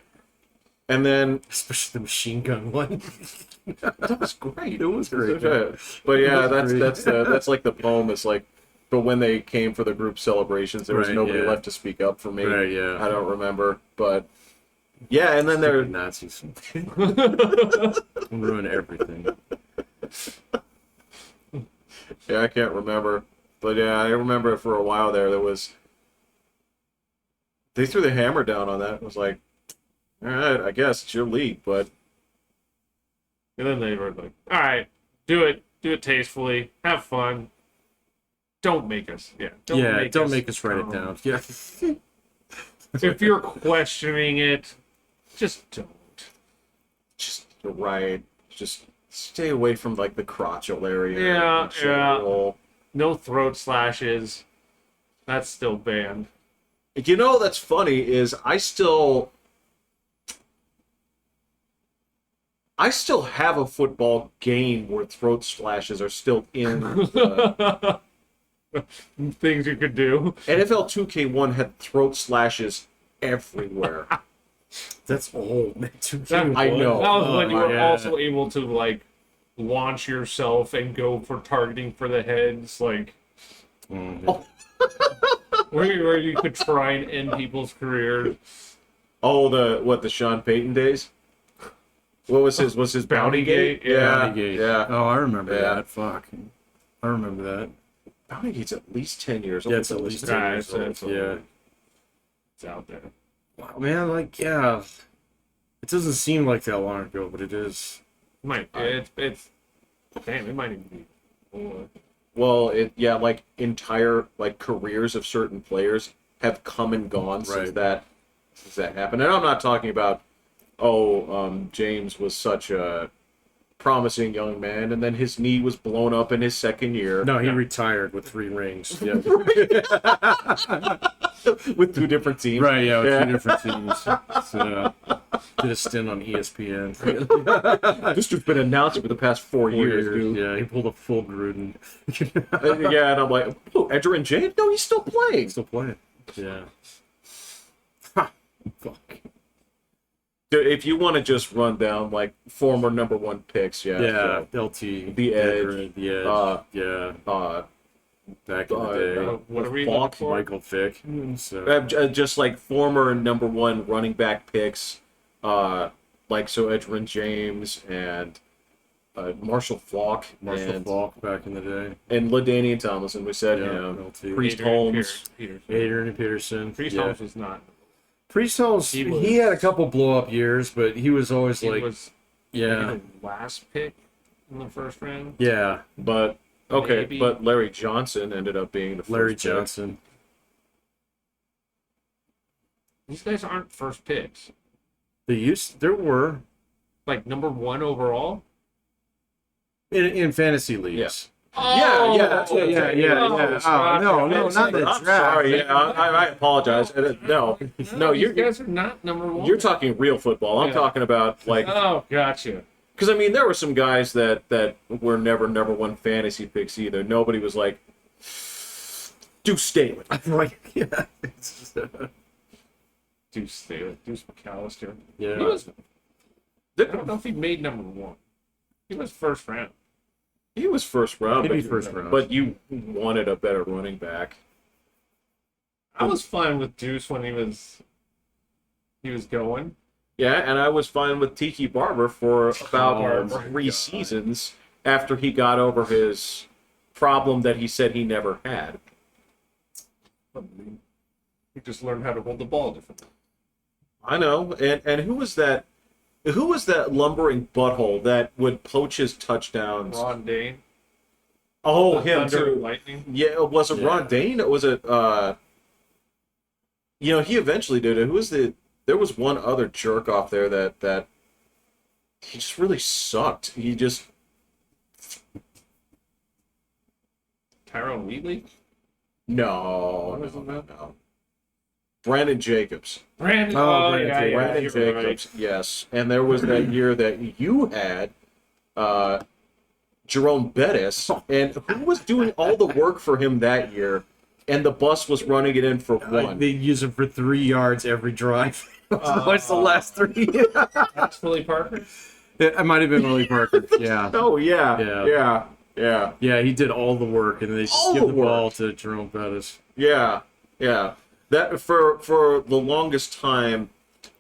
and then Especially the machine gun one. that was great. It was great. But yeah, It was that's like the poem. It's like, but when they came for the group celebrations, there was Right, nobody yeah. left to speak up for me. Right, yeah. I don't remember, but yeah, and then there. Nazis. Ruin everything. Yeah, I can't remember, but yeah, I remember for a while there. There was. They threw the hammer down on that. It was like, all right, I guess it's your league, but And then they were like, all right, do it tastefully, have fun. Don't make us. Yeah. Don't make us write it down. Yeah. If you're questioning it, just don't. just right, just stay away from like the crotchal area. Yeah, in general. No throat slashes. That's still banned. You know, that's funny is I still have a football game where throat slashes are still in. Things you could do. NFL 2K1 had throat slashes everywhere. That's old, man. I know. That was when you were yeah. also able to like launch yourself and go for targeting for the heads, like where you could try and end people's careers. Oh, the Sean Payton days? What was his? Was his Bounty Gate? Bounty Gate. Yeah. Oh, I remember Yeah. that. Fuck. I remember that. Bounty Gate's at least 10 years old. Yeah, it's at least 10 Right, years it's old. Yeah. It's out there. Wow, man, like, yeah. It doesn't seem like that long ago, but it is. It's damn, it might even be more. Well, like entire like careers of certain players have come and gone since that happened. And I'm not talking about James was such a promising young man, and then his knee was blown up in his second year. No, he retired with 3 rings. Yeah. With 2 different teams. Right, yeah, with 2 different teams. So, did a stint on ESPN. This dude's been announcing for the past 4 years, dude. Yeah, he pulled a full Gruden. Yeah, and I'm like, Edger and James? No, he's still playing. Still playing. Yeah. Ha! Fuck. Dude, if you want to just run down like former #1 picks, Yeah, LT. The Edge. The Edge. Yeah. Back in the day. What are we Falk, looking for? Michael Vick. So. just like former #1 running back picks, like Edgerrin James and Marshall Falk, Marshall Falk back in the day. and LaDainian Tomlinson. We said LT. Priest Holmes. Adrian Peterson. Priest yeah. Holmes was not. Priest Holmes, he had a couple blow up years, but he was always He like, was yeah, the last pick in the first round. yeah. But okay, Maybe. but Larry Johnson ended up being the first Larry pick. Johnson. These guys aren't first picks. There were Like #1 overall. in fantasy leagues. Yeah, that's what I'm saying. Oh, no, not the I'm draft. sorry. Yeah, I apologize. No, these guys are not #1. you're talking real football. I'm Yeah. talking about like, Oh, gotcha. because I mean, there were some guys that were never #1 fantasy picks either. Nobody was like, Deuce Staley. Like, yeah. It's just, Deuce Staley, Deuce McAllister. yeah. He was. I don't know if he made #1. He was first round. He was first round. He'd be but- first round. But you wanted a better running back. I was fine with Deuce when he was going. Yeah, and I was fine with Tiki Barber for about Oh, my 3 God. seasons after he got over his problem that he said he never had. He just learned how to hold the ball differently. I know. And who was that? Who was that lumbering butthole that would poach his touchdowns? Ron Dane. Oh, the him Thunder and too. Lightning. Yeah, was it Yeah. Ron Dane? Or was it? He eventually did it. Who was the? There was one other jerk off there that he just really sucked. He just Tyrone Wheatley. no. Brandon Jacobs. Brandon. Oh, Brandon yeah, Jacobs. Brandon you're Jacobs, right. yes. And there was that year that you had Jerome Bettis, and who was doing all the work for him that year, and the bus was running it in for one. They use him for 3 yards every drive. What's the last 3? That's Philly Parker. It might have been Willie Parker. Yeah. Oh, yeah. Yeah, he did all the work, and they just All give the the ball to Jerome Bettis. Yeah. That for the longest time,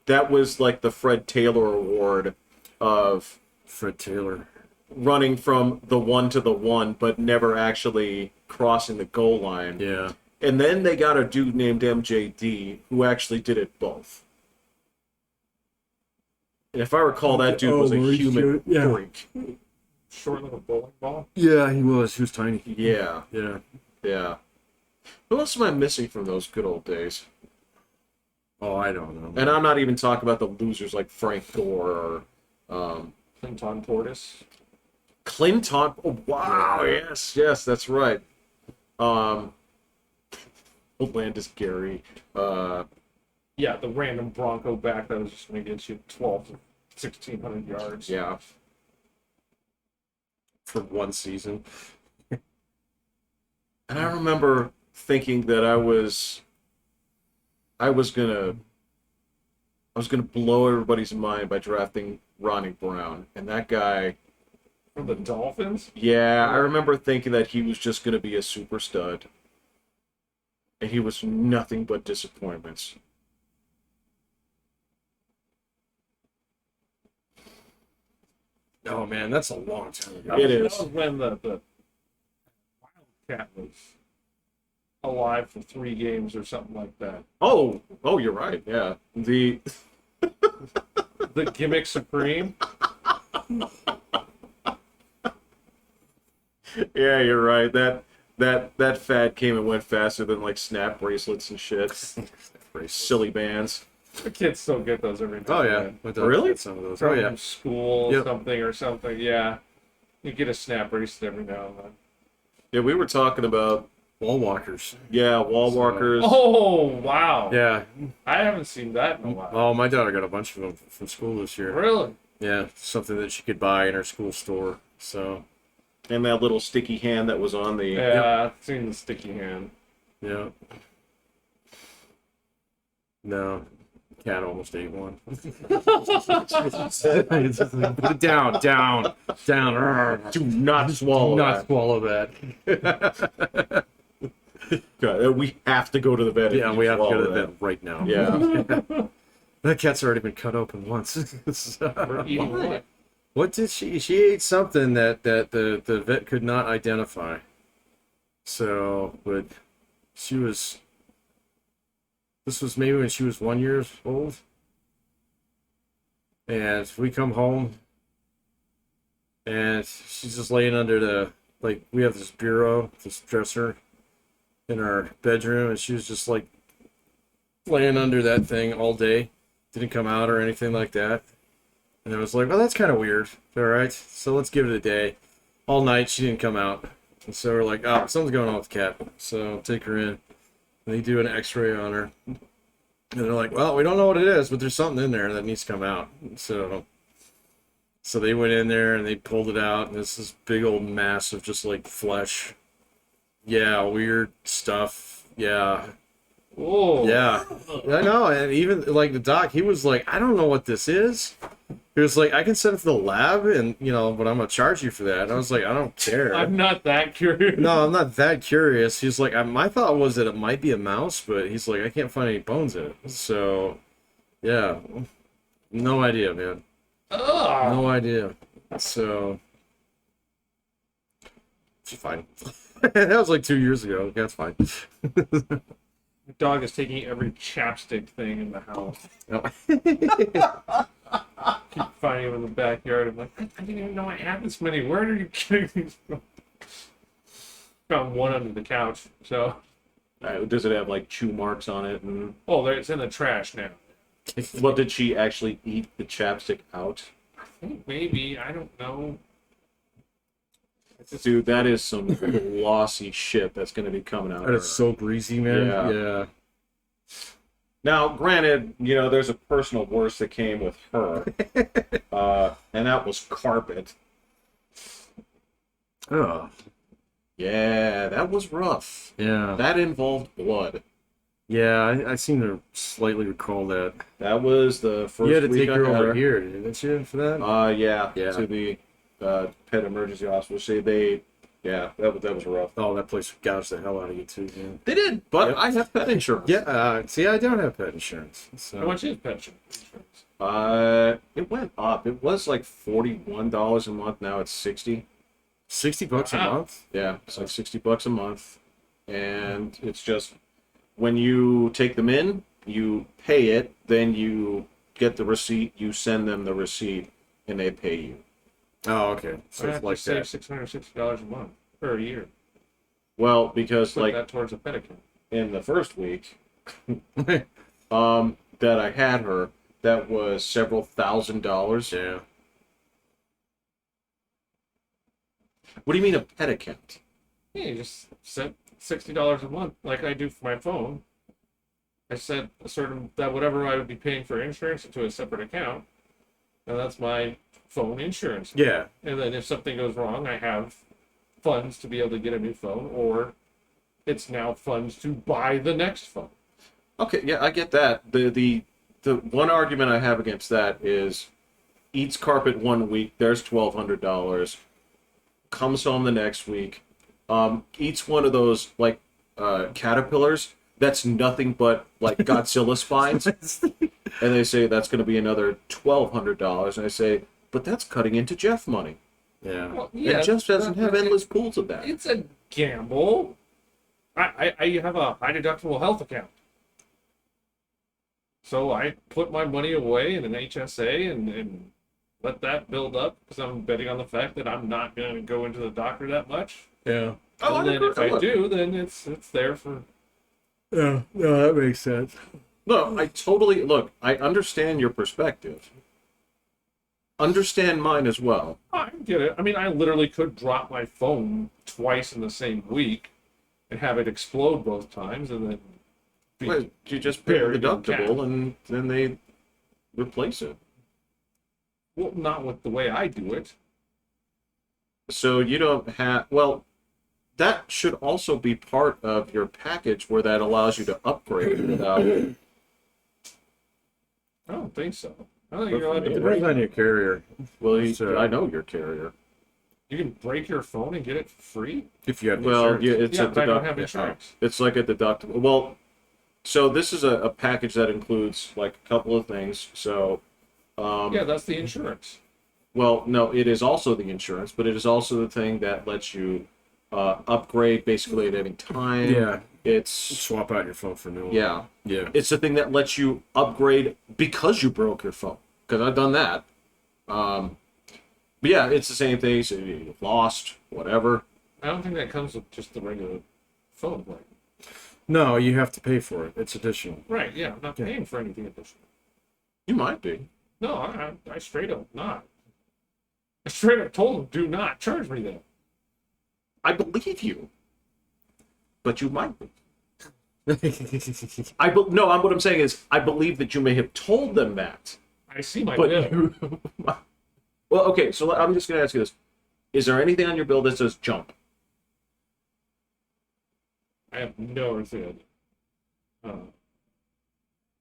that was like the Fred Taylor Award of Fred Taylor. running from the 1 to the 1, but never actually crossing the goal line. Yeah. And then they got a dude named MJD who actually did it both. And if I recall, that dude was a human freak. Short little bowling ball. Yeah, he was. He was tiny. Yeah, Yeah. Who else am I missing from those good old days? Oh, I don't know. And I'm not even talking about the losers like Frank Gore or Clinton Portis. Clinton. Oh, wow, yes, that's right. Landis Gary. Yeah, the random Bronco back that was just going to get you 12 to 1,600 yards. Yeah. For one season. And I remember thinking that I was gonna blow everybody's mind by drafting Ronnie Brown, and that guy. From the Dolphins? Yeah, I remember thinking that he was just gonna be a super stud, and he was nothing but disappointments. Oh man, that's a long time ago. It is. That was when the Wildcat was alive for 3 games or something like that. Oh, you're right. Yeah, the Gimmick Supreme. yeah, you're right. That fad came and went faster than like snap bracelets and shit. Silly bands. The kids still get those every now Oh and yeah, then. my dad Really? had some of those. From Oh yeah. school, Yep. something or something. Yeah, you get a snap bracelet every now and then. Yeah, we were talking about Wall walkers. wall walkers. Oh wow! Yeah. I haven't seen that in a while. Oh, my daughter got a bunch of them from school this year. Really? Yeah, something that she could buy in her school store. So, And that little sticky hand that was on the. Yeah, I've seen the sticky hand. yeah. No. Cat almost ate one. Put it down. Do not swallow Do not that. swallow that. God, we have to go to the vet. if Yeah, you we have to go swallow to the that. vet right now. Yeah. That cat's already been cut open once. We're eating what? What did she? She ate something that the vet could not identify. So, but she was. This was maybe when she was 1 year old. And we come home, and she's just laying under the, like, we have this bureau, this dresser in our bedroom, and she was just like laying under that thing all day. Didn't come out or anything like that. And I was like, well, that's kind of weird. All right, so let's give it a day. All night, she didn't come out. And so we're like, oh, something's going on with the cat. So take her in. And they do an x-ray on her. And they're like, well, we don't know what it is, but there's something in there that needs to come out. So they went in there and they pulled it out. And it's this big old mass of just like flesh. Yeah, weird stuff. Yeah. Oh. Yeah. I know. And even like the doc, he was like, I don't know what this is. He was like, I can send it to the lab and, but I'm going to charge you for that. And I was like, I don't care. I'm not that curious. No, I'm not that curious. He's like, my thought was that it might be a mouse, but he's like, I can't find any bones in it. So, yeah. No idea, man. Ugh. No idea. So, she's fine. That was like 2 years ago. That's fine. The dog is taking every chapstick thing in the house. Keep finding them in the backyard. I'm like, I didn't even know I had this many. Where are you getting these from? Found one under the couch. So, Does it have like chew marks on it? And it's in the trash now. well, did she actually eat the chapstick out? I think maybe. I don't know. Dude, that is some glossy shit that's going to be coming out. That is so greasy, man. Yeah. Yeah. Now, granted, there's a personal worst that came with her, and that was carpet. Oh. Yeah, that was rough. Yeah. That involved blood. Yeah, I seem to slightly recall that. That was the first You had to week take her I had over here, didn't you, for that? Yeah, Yeah. to the pet emergency hospital. Yeah, that was rough. Oh, that place gouged the hell out of you, too, man. They did, but Yep. I have pet insurance. Yeah, see, I don't have pet insurance. So. How much is pension insurance? It went up. It was like $41 a month. Now it's $60. $60 a Wow. month? Yeah, it's like $60 a month, and it's just when you take them in, you pay it, then you get the receipt, you send them the receipt, and they pay you. Oh, okay. So So I it's have like to save that. $660 a month per year. Well, because Put like that towards a pet account. in the first week, that I had her, that was several $1,000s. Yeah. What do you mean a pet account? Yeah, you just set $60 a month, like I do for my phone. I set that whatever I would be paying for insurance into a separate account, and that's my phone insurance. Yeah. And then if something goes wrong, I have funds to be able to get a new phone, or it's now funds to buy the next phone. Okay, yeah, I get that. The one argument I have against that is eats carpet 1 week, there's $1,200. Comes home the next week, eats one of those like caterpillars. That's nothing but like Godzilla spines, and they say that's going to be another $1,200. And I say, but that's cutting into Jeff money. Yeah. Well, And yes, Jeff doesn't have but endless pools of that. it's a gamble. I have a high deductible health account. So I put my money away in an HSA and let that build up because I'm betting on the fact that I'm not going to go into the doctor that much. Yeah. Oh, And then if I look. do, then it's there for. Yeah. No, that makes sense. No, I totally look. I understand your perspective. Understand mine as well. I get it. I mean, I literally could drop my phone twice in the same week and have it explode both times, and then be Well, you just pay the buried in deductible, cash. and then they replace it. Well, not with the way I do it. So you don't have. Well, that should also be part of your package where that allows you to upgrade without. I don't think so. I don't think you're allowed It to depends break. on your carrier. Well, So- I know your carrier. You can break your phone and get it for free. If you have Well, insurance. yeah, it's Yeah, a but I don't deduct- have insurance. It's like a deductible. Well, so this is a package that includes like a couple of things. So, Yeah, that's the insurance. well, no, it is also the insurance, but it is also the thing that lets you upgrade basically at any time. Yeah. It's Swap out your phone for a new one. yeah. Yeah. It's the thing that lets you upgrade because you broke your phone. Because I've done that. But yeah, it's the same thing. So you've lost whatever. I don't think that comes with just the regular phone plan. No, you have to pay for it. It's additional. Right, yeah, I'm not Yeah. paying for anything additional. You might be. No, I straight up not. I straight up told them, do not charge me that. I believe you. But you might be. No. What I'm saying is, I believe that you may have told them that. I see my But bill. you. Well, okay. So I'm just going to ask you this: is there anything on your bill that says jump? I have no idea.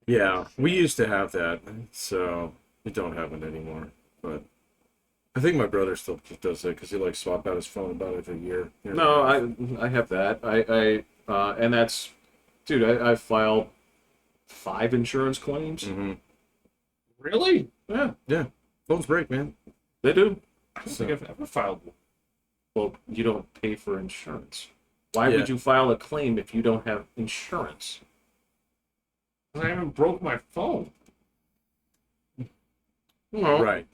Yeah, we used to have that, so we don't have it anymore. But I think my brother still does it because he like swap out his phone about every year. No, I have that. And that's, dude. I filed 5 insurance claims. Mm-hmm. Really? Yeah, Phones break, man. they do. I don't think I've ever filed one. Well, you don't pay for insurance. Why Yeah. would you file a claim if you don't have insurance? I haven't broke my phone. Well, Right.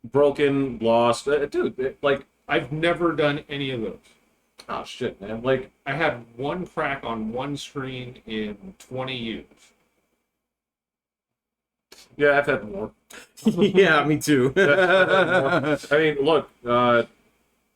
broken, lost, dude. Like, I've never done any of those. oh shit, man. Like, I had one crack on one screen in 20 years. yeah, I've had more. Yeah, me too. I mean, look,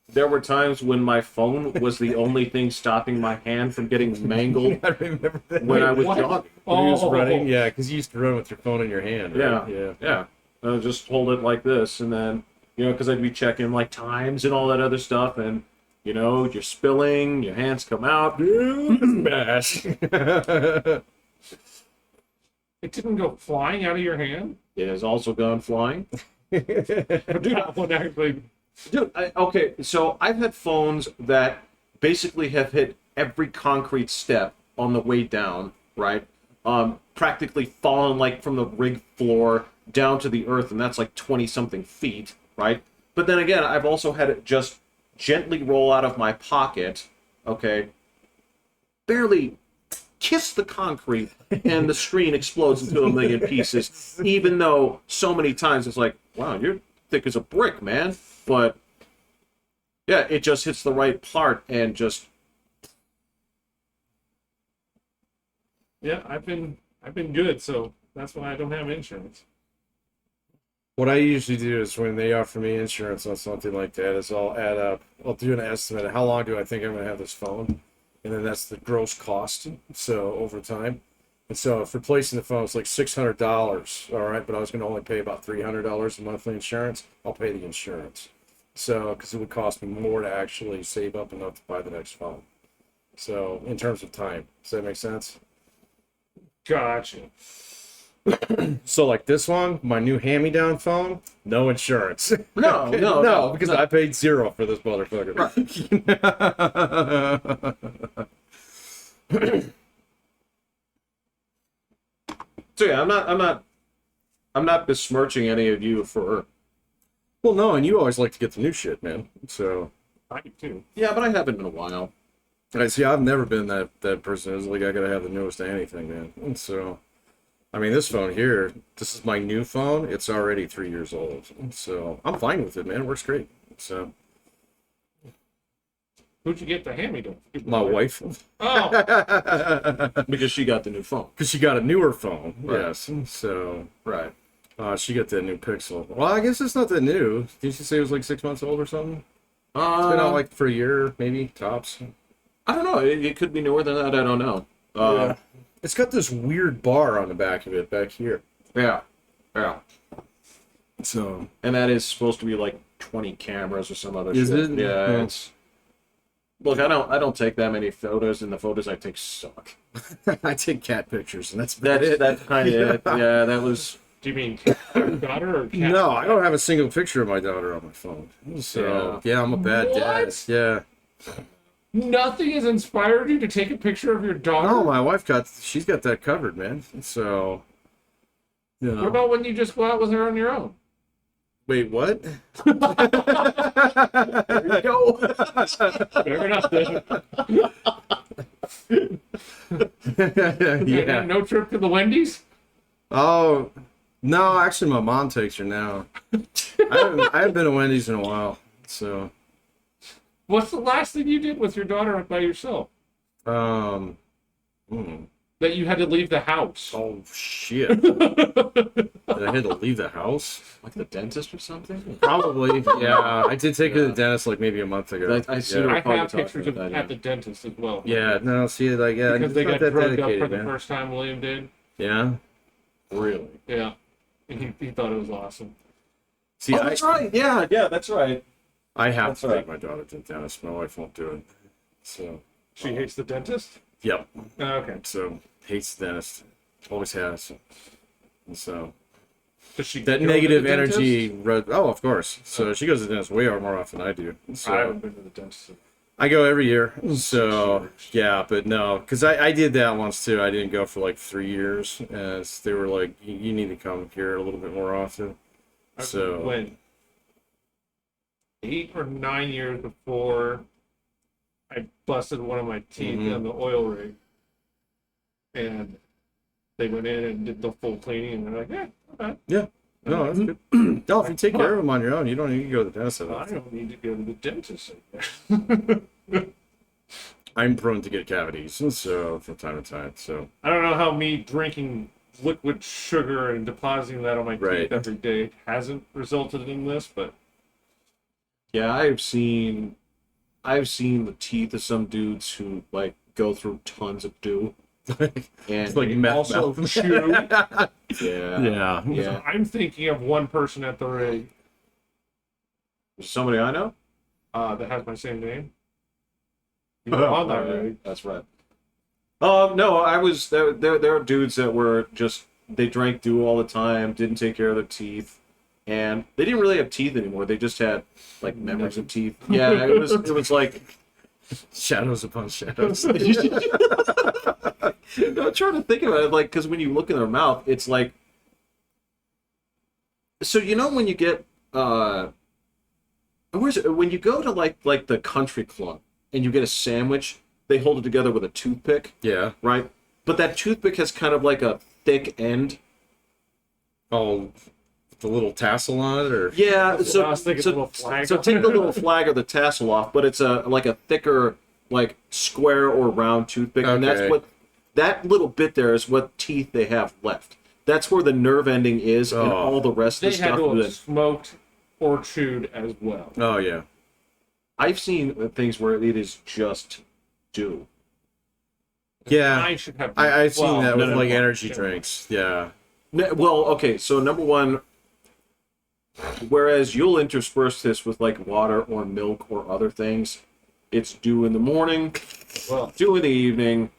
there were times when my phone was the only thing stopping my hand from getting mangled I remember that. when I was what? jogging. When he was Oh. running. Yeah, because you used to run with your phone in your hand. Right? Yeah, Yeah. yeah. I would just hold it like this, and then, because I'd be checking like times and all that other stuff, and you're spilling, your hands come out. Smash. It didn't go flying out of your hand? It has also gone flying. But that one actually. Dude, okay, so I've had phones that basically have hit every concrete step on the way down, right? Practically fallen like from the rig floor down to the earth, and that's like 20-something feet, right? But then again, I've also had it just gently roll out of my pocket, okay? Barely kiss the concrete, and the screen explodes into a million pieces, even though so many times it's like, wow, you're thick as a brick, man. But yeah, it just hits the right part and just Yeah, I've been good, so that's why I don't have insurance. What I usually do is when they offer me insurance on something like that is I'll add up, I'll do an estimate of how long do I think I'm going to have this phone, and then that's the gross cost, so over time. And so if replacing the phone is like $600, all right, but I was going to only pay about $300 in monthly insurance, I'll pay the insurance. So, because it would cost me more to actually save up enough to buy the next phone. So, in terms of time, does that make sense? Gotcha. So, like this one, my new hand-me-down phone, no insurance. no, because I paid $0 for this motherfucker. So yeah, I'm not besmirching any of you for Well, no, and you always like to get the new shit, man. So I do too. Yeah, but I haven't in a while. I see. I've never been that person who's like I gotta have the newest of anything, man. And so, I mean, this phone here, this is my new phone. It's already 3 years old, so I'm fine with it, man. It works great. So, Who'd you get the hand-me-down? my wife, Oh, Because she got the new phone. because she got a newer phone. Right. Yes. So, Right. she got that new Pixel. Well, I guess it's not that new. Did she say it was like 6 months old or something? It's been out like for a year, maybe tops. I don't know. It could be newer than that. I don't know. Yeah. It's got this weird bar on the back of it back here. Yeah. Yeah. So And that is supposed to be like 20 cameras or some other Is shit. it? Yeah. Yeah. It's. Look, I don't take that many photos, and the photos I take suck. I take cat pictures, and that's about it. That's kind of it. Yeah, that was. do you mean your daughter or cat? No, I don't have a single picture of my daughter on my phone. So yeah, I'm a bad dad. What? Yeah. Nothing has inspired you to take a picture of your daughter? No, my wife she's got that covered, man. So. You What know. about when you just go out with her on your own? Wait, what? There you go. Fair enough, then. Yeah. No trip to the Wendy's? Oh, no, actually, my mom takes her now. I haven't been to Wendy's in a while, so. What's the last thing you did with your daughter by yourself? Hmm. That you had to leave the house? Oh, shit. Did I had to leave the house? Like the dentist or something? Probably, yeah. I did take her to the dentist like maybe a month ago. I see yeah. her- I probably have talking pictures about of that, at the dentist as well. Yeah, no, see, like, yeah, Because it's they not got that drugged up for dedicated, the man. first time William did. Yeah. Really? Yeah. And he thought it was awesome. See, Oh, that's right. Yeah, that's right. I have That's to right. take my daughter to the dentist. My wife won't do it. So, She hates the dentist? yep. Okay. So, hates the dentist. Always has. And so, Does she that go to negative the dentist? energy. Oh, of course. So, she goes to the dentist way more often than I do. I So, haven't been to the dentist. I go every year. So, yeah, but no, because I did that once too. I didn't go for like 3 years. As they were like, you need to come here a little bit more often. So, When 8 or 9 years before I busted one of my teeth Mhm. on the oil rig, and they went in and did the full cleaning, and they're like, "Yeah, okay. no, that's good. No, if you take care of them on your own, you don't need to go to the dentist. I don't need to go to the dentist." I'm prone to get cavities, so from time to time. So, I don't know how me drinking liquid sugar and depositing that on my Right. teeth every day hasn't resulted in this, but Yeah, I've seen the teeth of some dudes who like go through tons of dew. And it's like meth also mouth. chew. yeah, Yeah. So yeah. I'm thinking of one person at the rig Somebody I know. that has my same name. You were on that rig. That's right. No, I was there are dudes that were just they drank dew all the time, didn't take care of their teeth, and they didn't really have teeth anymore. They just had like memories of teeth. Yeah, it was like Shadows upon shadows. I'm trying to think about it, like, because when you look in their mouth, it's like, so you know when you get when you go to like the country club and you get a sandwich, they hold it together with a toothpick, Yeah. right? But that toothpick has kind of like a thick end. Oh, the little tassel on it, or Yeah, I so was thinking so, little flag so on take it. the little flag or the tassel off, but it's like a thicker, like square or round toothpick, and that's Okay. what that little bit there is what teeth they have left. That's where the nerve ending is, and Oh. all the rest They of the had stuff. to have that- smoked or chewed as well. oh yeah. I've seen things where it is just dew. Yeah. I should have. I've seen well, that with no, like no. energy drinks. Yeah. Well, okay, so number one, whereas you'll intersperse this with like water or milk or other things, it's dew in the morning, Well, dew in the evening,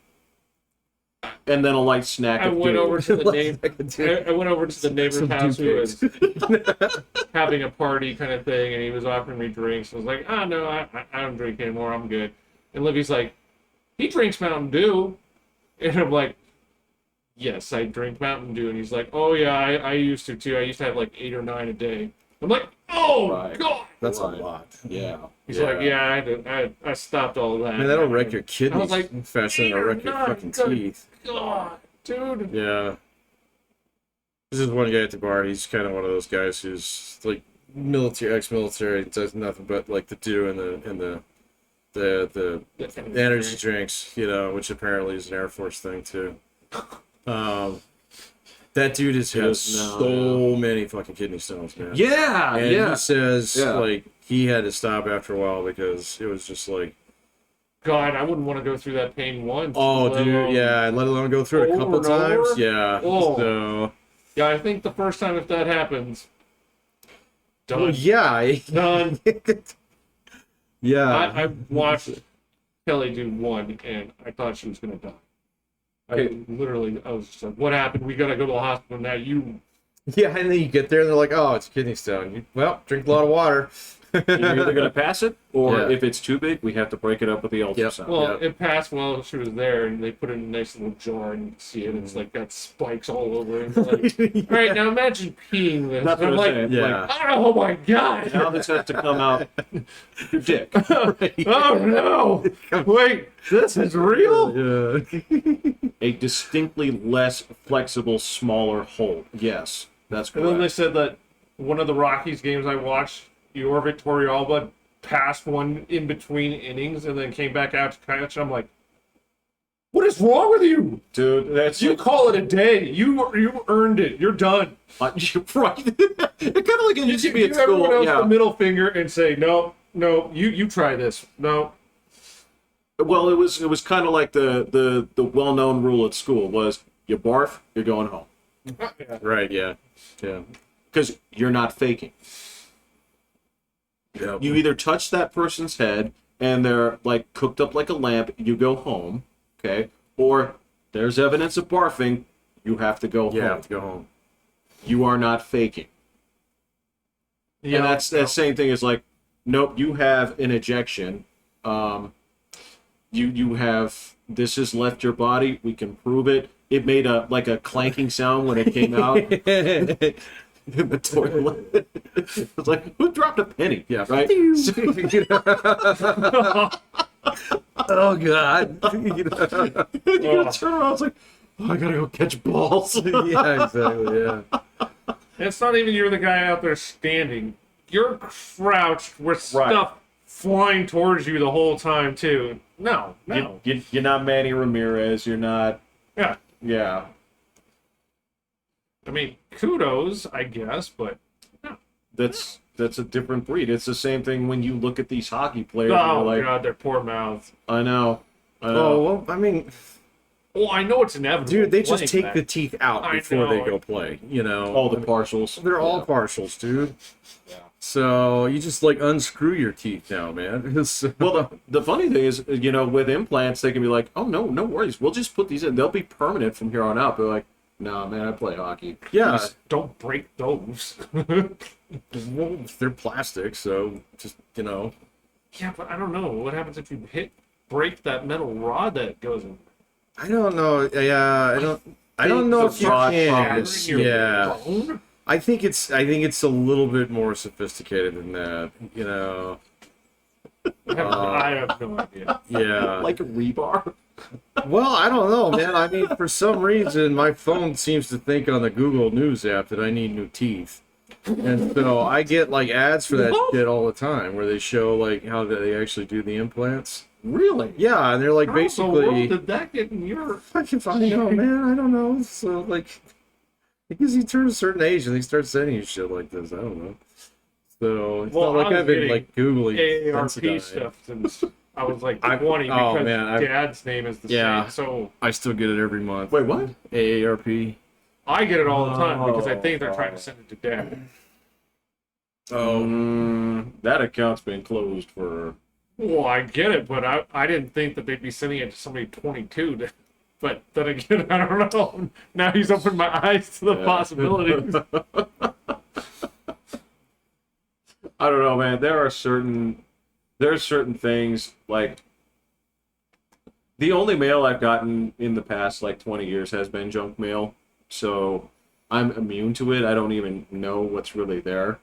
and then a light snack I of went dew. over to the neighbor. I went over to the neighbor's Some house who was toothpicks. having a party kind of thing, and he was offering me drinks. I was like, "Oh no, I don't drink anymore. I'm good." And Livy's like, "He drinks Mountain Dew," and I'm like, "Yes, I drink Mountain Dew." And he's like, "Oh yeah, I used to too. I used to have like 8 or 9 a day." I'm like, Oh Right. God! That's Right. a lot. Yeah. He's like, yeah, I stopped all that. Man, that'll wreck your I was kidneys like, faster than it'll wreck your "Dear fucking God, teeth. God, dude. Yeah. This is one guy at the bar. He's kind of one of those guys who's like military, ex-military, does nothing but like the do and the energy drinks, you know, which apparently is an Air Force thing too. That dude has had so many fucking kidney stones, man. Yeah, And yeah. he says Yeah. like he had to stop after a while because it was just like, God, I wouldn't want to go through that pain once. oh, let dude, alone- yeah, let alone go through it a over couple and times, over? yeah. Oh. So, Yeah, I think the first time if that happens, done. well, yeah, Done. yeah. I watched Kelly do one, and I thought she was gonna die. I was just like, "What happened? We gotta go to the hospital now." You Yeah, and then you get there and they're like, oh, it's a kidney stone. Well, drink a lot of water. You're either going to pass it, or Yeah. if it's too big, we have to break it up with the ultrasound. Well, it passed while she was there, and they put it in a nice little jar, and you can see it. It's like got spikes all over it. Like, all right, now imagine peeing this. That's And I'm what I'm like, saying. Yeah. oh my God! Now this has to come out your dick. Oh no! Wait, this is real? Yeah. A distinctly less flexible, smaller hole. Yes, that's And then they correct. said that one of the Rockies games I watched, Victoria Torrealba passed one in between innings and then came back out to catch. I'm like, what is wrong with you? Dude, that's You call it a day. You earned it. You're done. you're right. It kind of like it used to be at Give everyone school. else Yeah. the middle finger and say, no, you try this. No. Well, it was kind of like the well-known rule at school was you barf, you're going home Right, yeah. Yeah. because you're not faking. Yep. You either touch that person's head and they're like cooked up like a lamp, you go home, okay? Or there's evidence of barfing, you have to go You home. have to go home. You are not faking. Yeah, And that's that same thing as like, nope, you have an ejection. You have this has left your body. We can prove it. It made a clanking sound when it came out in the toilet. It was like, who dropped a penny? Yeah. Right. Oh, God. You gotta turn around. It's like, oh, I gotta go catch balls. Yeah, exactly, yeah. It's not even you're the guy out there standing. You're crouched with Right. stuff flying towards you the whole time, too. No. You're not Manny Ramirez. You're not. Yeah. Yeah. I mean, kudos, I guess, but That's a different breed. It's the same thing when you look at these hockey players. and oh you're like, God, their poor mouths. I know. Oh, well, I mean, Well, I know it's inevitable. dude, they just playing take that. the teeth out I before they know. go play, you know? all the partials. They're all Yeah. partials, dude. Yeah. So you just like unscrew your teeth now, man. So- Well, the funny thing is, you know, with implants, they can be like, oh, no worries. We'll just put these in. They'll be permanent from here on out. They're like, nah, man, I play hockey. yeah, Don't break those. well, they're plastic, so just, you know. Yeah, but I don't know. What happens if you break that metal rod that goes in? I don't know. Yeah, I don't know if you rod can. Shattering your Yeah, bone? I think it's a little bit more sophisticated than that. You know. I have no idea. Yeah. Like a rebar. Well, I don't know, man. I mean, for some reason, my phone seems to think on the Google News app that I need new teeth. And so I get like ads for that What? shit all the time where they show like how they actually do the implants. Really? Yeah, and they're like How in the world basically did that get in your? fucking fine, know, man. I don't know. So like because you turn a certain age and they start sending you shit like this. I don't know. So it's Well, not like I was I've been getting like Googling AARP Sensodyne. stuff since I was like I- 20 oh, because man, Dad's name is the Yeah. same. So I still get it every month. Wait, what? AARP. I get it all the time because I think they're trying to send it to Dad. That account's been closed for. Well, I get it, but I didn't think that they'd be sending it to somebody 22. But then again, I don't know. Now he's opened my eyes to the possibilities. I don't know, man. There are certain things like the only mail I've gotten in the past like 20 years has been junk mail, so I'm immune to it. I don't even know what's really there.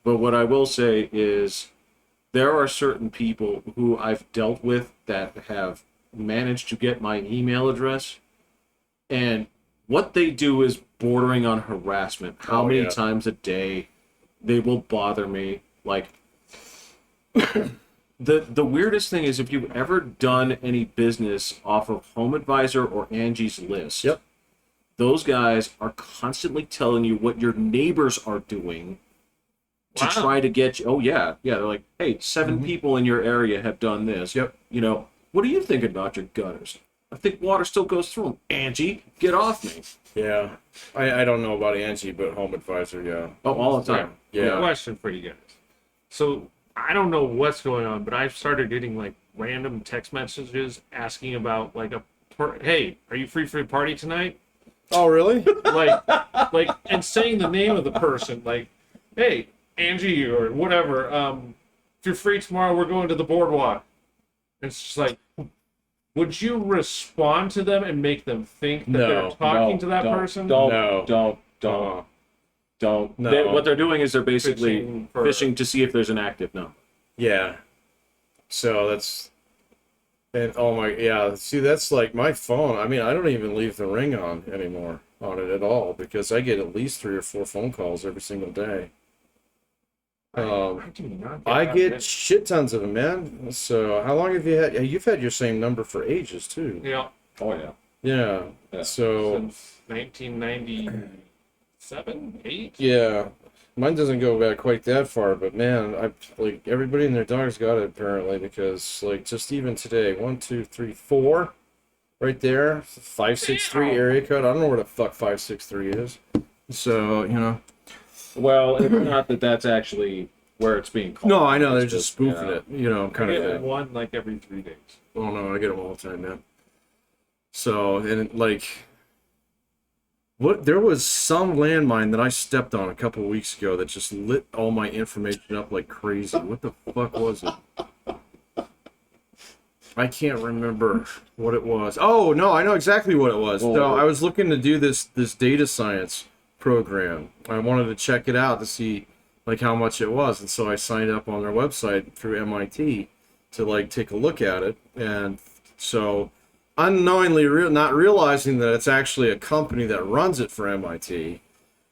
But what I will say is there are certain people who I've dealt with that have managed to get my email address, and what they do is bordering on harassment. How many times a day they will bother me. Like, the weirdest thing is if you've ever done any business off of Home Advisor or Angie's List, Yep. those guys are constantly telling you what your neighbors are doing to try to get you. Oh, yeah. Yeah, they're like, hey, 7 people in your area have done this. Yep. You know, what are you thinking about your gutters? I think water still goes through them. Angie, get off me. Yeah. I don't know about Angie, but Home Advisor, yeah. Oh, all the time. Yeah. Question for you guys. So I don't know what's going on, but I've started getting like random text messages asking about like hey, are you free for a party tonight? Oh, really? like, and saying the name of the person, like, hey, Angie or whatever. If you're free tomorrow, we're going to the boardwalk. And it's just like, would you respond to them and make them think that they're talking to that person? Don't. No. What they're doing is they're basically fishing to see if there's an active number. Yeah. So that's... And oh my... Yeah, see, that's like my phone. I mean, I don't even leave the ring on anymore on it at all because I get at least 3 or 4 phone calls every single day. I get shit tons of them, man. So how long have you had? You've had your same number for ages too. Yeah. Oh yeah. Yeah. So since 1997, 8. Yeah, mine doesn't go back quite that far, but man, I like everybody and their dog's got it apparently because like just even today, 1, 2, 3, 4, right there, 563 area code. I don't know where the fuck 563 is. So you know. Well, it's not that that's actually where it's being called. No, I know they're just spoofing it, you know, kind of thing. One like every 3 days. Oh no, I get them all the time, man. So and like, what? There was some landmine that I stepped on a couple of weeks ago that just lit all my information up like crazy. What the fuck was it? I can't remember what it was. Oh no, I know exactly what it was. So I was looking to do this data science program. I wanted to check it out to see like how much it was, and so I signed up on their website through MIT to like take a look at it. And so unknowingly not realizing that it's actually a company that runs it for MIT,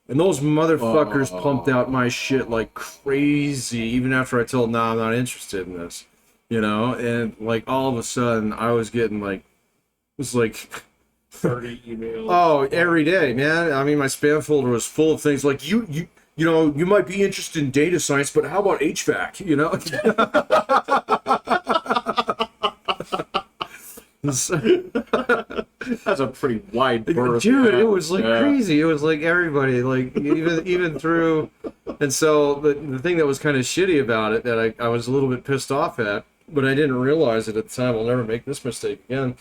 and those motherfuckers pumped out my shit like crazy even after I told them, nah, I'm not interested in this, you know. And like all of a sudden I was getting like, it was like 30 emails. Oh, every day, man. I mean, my spam folder was full of things like you know, you might be interested in data science, but how about HVAC? You know. That's a pretty wide berth. Dude, it was like crazy. It was like everybody, like even through. And so the thing that was kind of shitty about it that I was a little bit pissed off at, but I didn't realize it at the time. I'll never make this mistake again.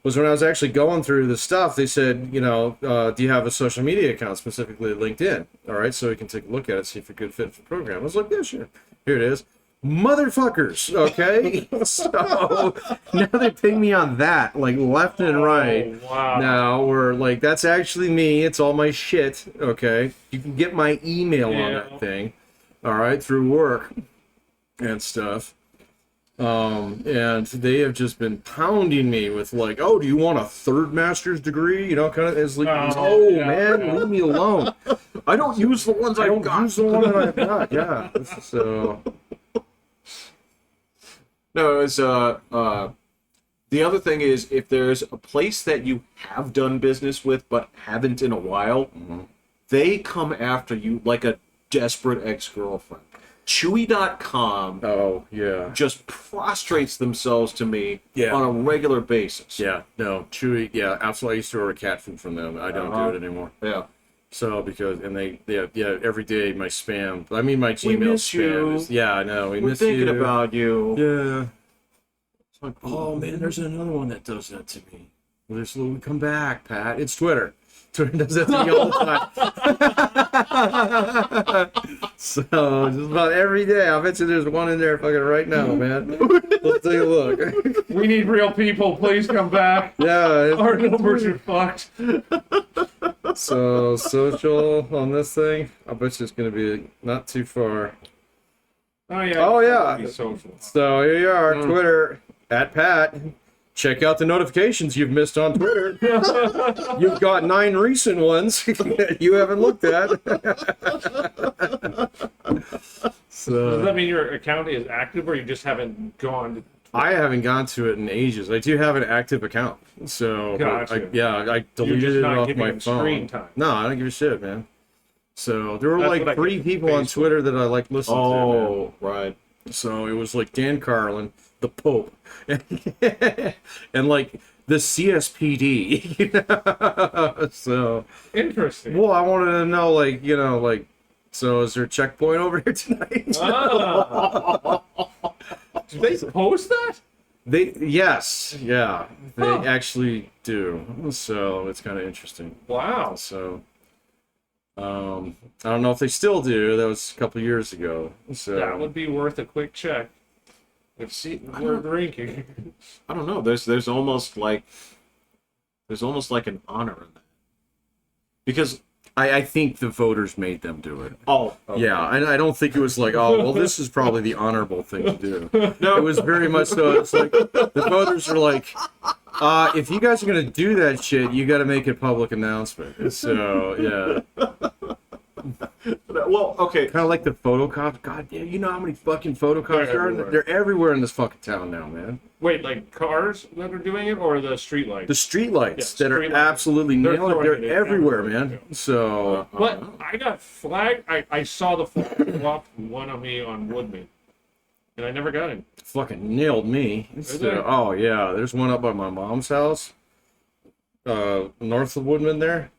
Was when I was actually going through the stuff, they said, you know, do you have a social media account, specifically LinkedIn? All right, so we can take a look at it, see if you're a good fit for the program. I was like, yeah, sure. Here it is. Motherfuckers, okay? So now they ping me on that, like left and right. Oh, wow. Now we're like, that's actually me. It's all my shit, okay? You can get my email on that thing, all right, through work and stuff. And they have just been pounding me with like, oh, do you want a 3rd master's degree? You know, kind of as like, man, leave me alone. I don't use the ones I don't use the one that I've got. Yeah. So. No, it's the other thing is if there's a place that you have done business with but haven't in a while, they come after you like a desperate ex-girlfriend. Chewy.com just prostrates themselves to me on a regular basis. Yeah, no, Chewy, yeah, absolutely. I used to order cat food from them. I don't do it anymore. Yeah. So, because, and they every day my spam, I mean my Gmail spam is, yeah, I know, We're thinking about you. Yeah. It's like, oh man, there's another one that does that to me. Well, there's a little, come back, Pat. It's Twitter. Twitter does that to me all the time. So just about every day, I bet you there's one in there fucking right now, man. Let's take a look. We need real people. Please come back. Yeah. Our numbers are fucked. So social on this thing, I bet you it's gonna be not too far. Oh yeah. Oh, yeah. Be social. So here you are, Twitter at Pat. Check out the notifications you've missed on Twitter. You've got 9 recent ones you haven't looked at. So Does that mean your account is active, or you just haven't gone to I haven't gone to it in ages. I do have an active account, so Gotcha. I deleted just it not off giving my them phone. screen time. No, I don't give a shit, man. So there were That's like what I 3 get people on Facebook. Twitter that I like listening to. Man. Oh, right. So it was like Dan Carlin, the Pope, and like the CSPD. So, Interesting. well, I wanted to know, like, so is there a checkpoint over here tonight? Ah. Did they post that? Yes, yeah, they Huh. actually do. So it's kind of interesting. Wow. So, I don't know if they still do. That was a couple years ago. So That would be worth a quick check. If we're drinking. I don't know. There's almost like an honor in that, because I think the voters made them do it. okay. Yeah, and I don't think it was like, oh, well, this is probably the honorable thing to do. No. It was very much so. It's like the voters are like, if you guys are gonna do that shit, you got to make a public announcement. So yeah, Well, okay. kind of like the photocops. God damn, you know how many fucking photocops They're there are? everywhere. They're everywhere in this fucking town now, man. Wait, like cars that are doing it, or the street lights? The streetlights Yeah, that are streetlights. absolutely They're nailing it. throwing They're it everywhere, everywhere, man. So But I got flagged. I saw the flag go up one on me on Woodman, and I never got him. fucking nailed me. So, there? oh yeah, there's one up by my mom's house, north of Woodman there.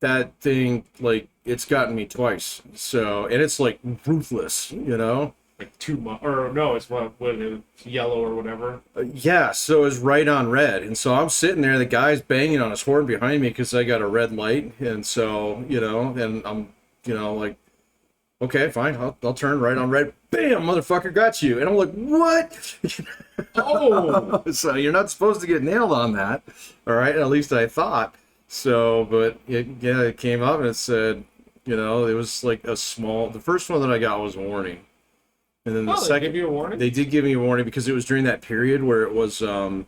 That thing, like, it's gotten me twice. So, and it's like ruthless, you know. Like 2 months, or no, it's what it's yellow or whatever. Yeah, so it's right on red, and so I'm sitting there. The guy's banging on his horn behind me because I got a red light, and so and I'm, like, okay, fine, I'll turn right on red. Bam, motherfucker, got you. And I'm like, what? Oh, So you're not supposed to get nailed on that, all right? At least I thought. So, but it came up and it said, it was like a small. The first one that I got was a warning, and then the they second, give you a warning. they did give me a warning because it was during that period where it was they were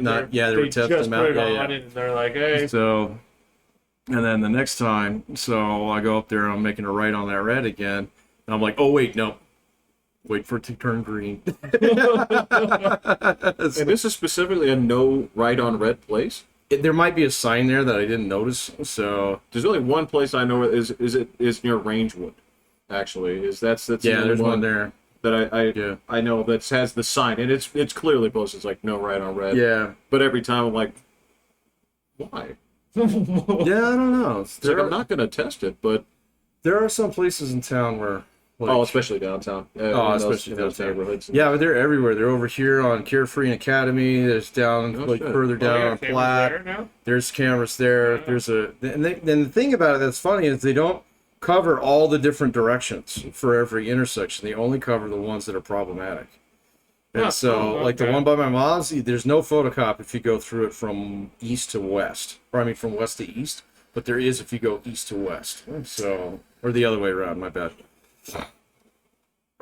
testing just them out. put it Yeah, on and they're like, hey, So, and then the next time, so I go up there and I'm making a right on that red again, and I'm like, oh wait, no. Wait for it to turn green. And this is specifically a no right on red place. There might be a sign there that I didn't notice. So There's only one place I know is near Rangewood. Actually, that's the yeah, only there's one there. that I know that has the sign, and it's clearly posted. It's like no right on red. Yeah, But every time I'm like, why? yeah, I don't know. It's like I'm not gonna test it, but There are some places in town where, like, especially downtown. especially in those downtown. neighborhoods. Yeah, but they're everywhere. They're over here on Carefree and Academy. There's down Oh, like shit. further oh, down yeah, on cameras Platte. there now? There's cameras there. Yeah. There's and the thing about it that's funny is they don't cover all the different directions for every intersection. They only cover the ones that are problematic. And Huh. so, Oh, like the okay. one by my mom's, there's no photocop if you go through it from east to west, or I mean from west to east. But there is if you go east to west. So, or the other way around. My bad.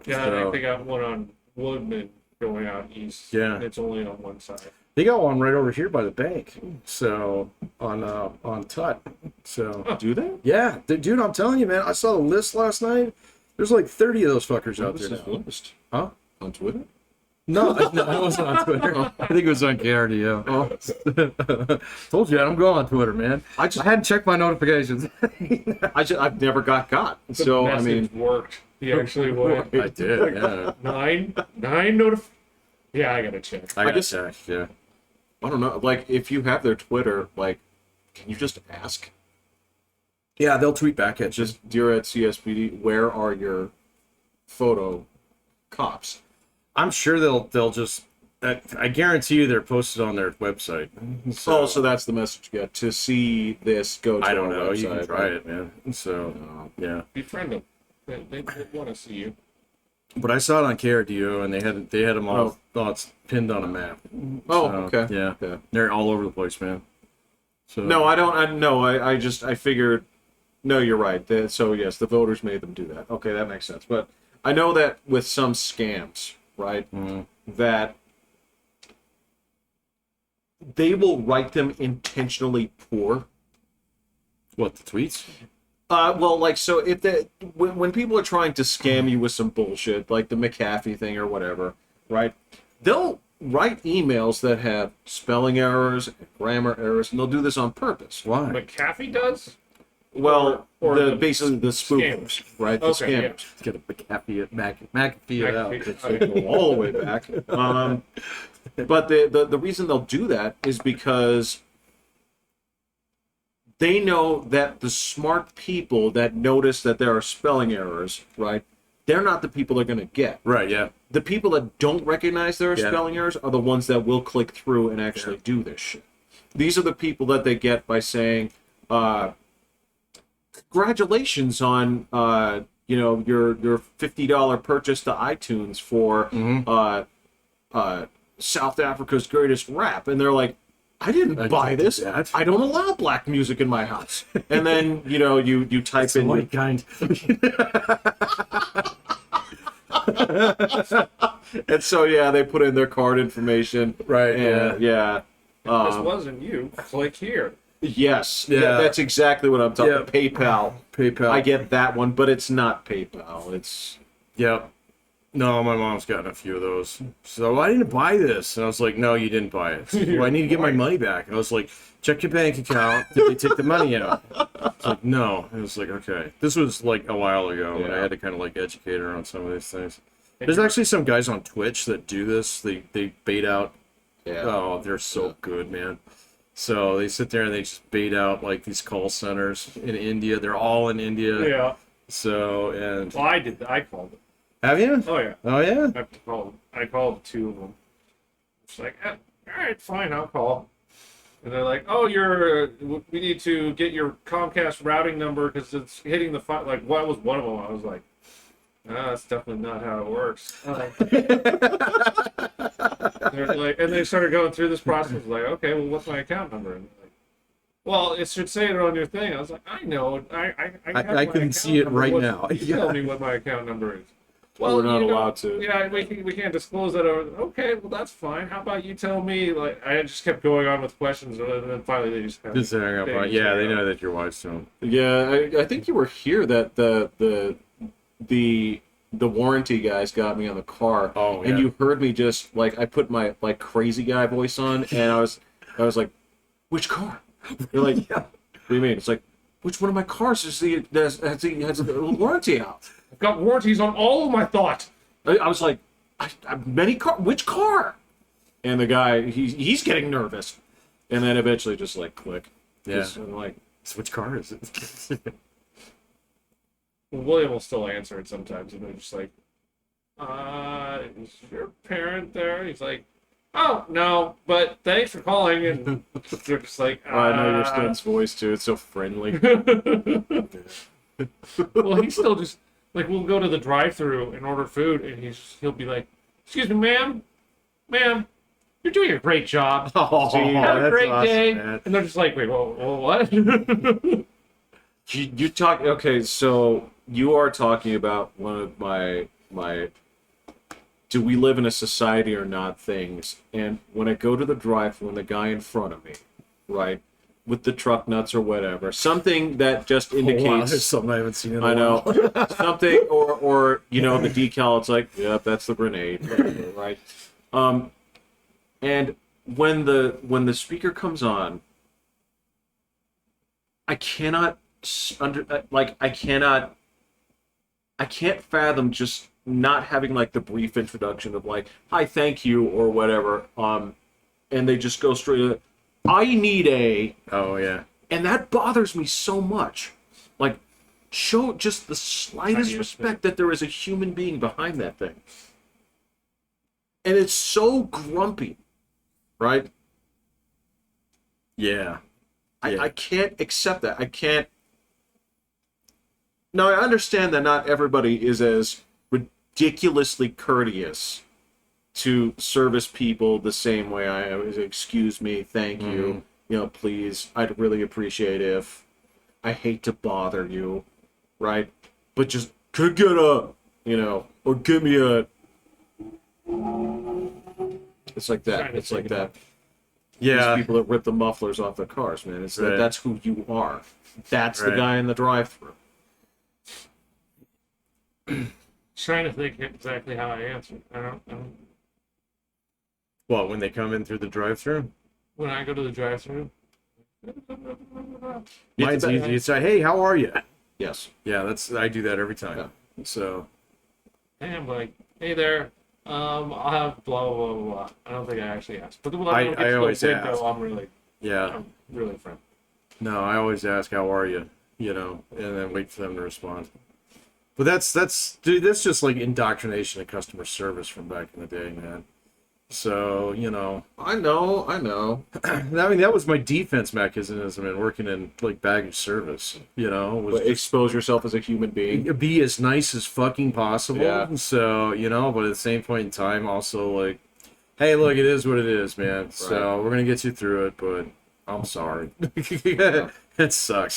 Yeah, I So- think they got one on Woodman going out east. Yeah. And it's only on one side. They got one right over here by the bank. So on Tut. So Do they? yeah, dude, I'm telling you, man. I saw the list last night. There's like 30 of those fuckers out there This is now. list Huh? on Twitter. No, it wasn't on Twitter. I think it was on KRDO. Oh, Told you, I'm going on Twitter, man. I hadn't checked my notifications. I've never got caught. The So I message mean, worked. He actually went. I did, yeah. Nine Yeah, I gotta check. I got just- checked, yeah. I don't know. Like, if you have their Twitter, like, can you just ask? Yeah, they'll tweet back at you. Just, dear at CSPD, where are your photo cops? I'm sure they'll just. I guarantee you they're posted on their website. So that's the message you get. To see this, go to I don't our know. website. You can try it, man. So yeah. Befriend them. They want to see you. But I saw it on KRDO, and they had them all thoughts pinned on a map. Oh, So, okay. Yeah, Okay. they're all over the place, man. So No, I don't. I just I figured No, you're right. So yes, the voters made them do that. Okay, that makes sense. But I know that with some scams, right, that they will write them intentionally poor. What, the tweets? Well, like, so if when people are trying to scam you with some bullshit, like the McAfee thing or whatever, right, they'll write emails that have spelling errors and grammar errors, and they'll do this on purpose. Why? McAfee does? Well, Or basically the spoofers, right? The Okay, scammers. Let's get a McAfee it out. McAfee. Go all the way back. But the reason they'll do that is because they know that the smart people that notice that there are spelling errors, right, they're not the people they're going to get. Right, yeah. The people that don't recognize there are spelling errors are the ones that will click through and actually do this shit. These are the people that they get by saying, congratulations on your $50 purchase to iTunes for South Africa's greatest rap, and they're like, I didn't buy this. I don't allow black music in my house. And then you type it's in the white kind. And so they put in their card information. Right. And This wasn't you. Click here. Yes. Yeah. That's exactly what I'm talking about. Yeah. PayPal. I get that one, but it's not PayPal. It's Yep. No, my mom's gotten a few of those. So I didn't buy this. And I was like, no, you didn't buy it. Well, I need to get my money back. And I was like, check your bank account. Did they take the money out? It's like, no. And it was like, okay. This was like a while ago when I had to kind of like educate her on some of these things. There's actually some guys on Twitch that do this. They bait out. Yeah. Oh, they're so good, man. So they sit there and they just bait out like these call centers in India. They're all in India. Yeah. So, and Well, I did. I called it. have you? Oh yeah. Oh yeah. I have to call. I called 2 of them. It's like, all right, fine, I'll call. And they're like, oh, we need to get your Comcast routing number because it's hitting the like. What was one of them? I was like, that's definitely not how it works. They're like, and they started going through this process. Like, okay, well, what's my account number? And like, well, it should say it on your thing. I was like, I know. I can see it right now. Tell me what my account number is. Well, we're not allowed to. Yeah, we can't disclose that. Okay, well, that's fine. How about you tell me? Like, I just kept going on with questions, and then finally they just Just hang up on. Yeah, they know that your wife's to them. Yeah, I think you were here that the warranty guys got me on the car. Oh, yeah. And you heard me just like I put my like crazy guy voice on, and I was like, which car? You're like, yeah. What do you mean? It's like, which one of my cars has the warranty out? I've got warranties on all of my thought. I was like, many car? Which car? And the guy, he's getting nervous, and then eventually just like click. Yeah. I'm like, So which car is it? Well, William will still answer it sometimes, and they're just like, is your parent there? He's like, oh, no, but thanks for calling. And they're just like, I know your son's voice too. It's so friendly. Well, he's still just, like, we'll go to the drive-thru and order food, and he'll be like, excuse me, ma'am, you're doing a great job. Oh, Have a great awesome, day. man. And they're just like, wait, what? You talk okay, so you are talking about one of my do we live in a society or not things. And when I go to the drive-thru and the guy in front of me, right, with the truck nuts or whatever, something that just indicates Oh, wow, there's something I haven't seen in a I while. know something or the decal. It's like, yep, that's the grenade, whatever, right? And when the speaker comes on, I cannot I can't fathom just not having like the brief introduction of like, hi, thank you, or whatever. And they just go straight to, I need a. Oh yeah. And that bothers me so much. Like, show just the slightest respect that there is a human being behind that thing. And it's so grumpy, right? Yeah. I can't accept that. I can't. Now, I understand that not everybody is as ridiculously courteous to service people the same way I am. Excuse me, thank you, please, I'd really appreciate if. I hate to bother you, right? But just could get a, or give me a. It's like that. It's like that. Yeah. These people that rip the mufflers off their cars, man. It's Right. that's who you are. That's the Right. guy in the drive-thru. Trying to think exactly how I answered. I don't. What, when they come in through the drive-thru? When I go to the drive-thru. Mine's easy. It's like, hey, how are you? Yes. Yeah, I do that every time. Yeah. So. And I'm like, hey there. I'll have blah blah blah blah. I don't think I actually asked, but when I get to the always window, ask. Yeah. I'm really friendly. No, I always ask, how are you? And then wait for them to respond. But that's just like indoctrination of customer service from back in the day, man. So, I know. I mean, that was my defense mechanism in working in like baggage service, was But expose yourself as a human being. be as nice as fucking possible. Yeah. So, but at the same point in time, also like, hey, look, it is what it is, man. So we're gonna get you through it, but I'm sorry. It sucks.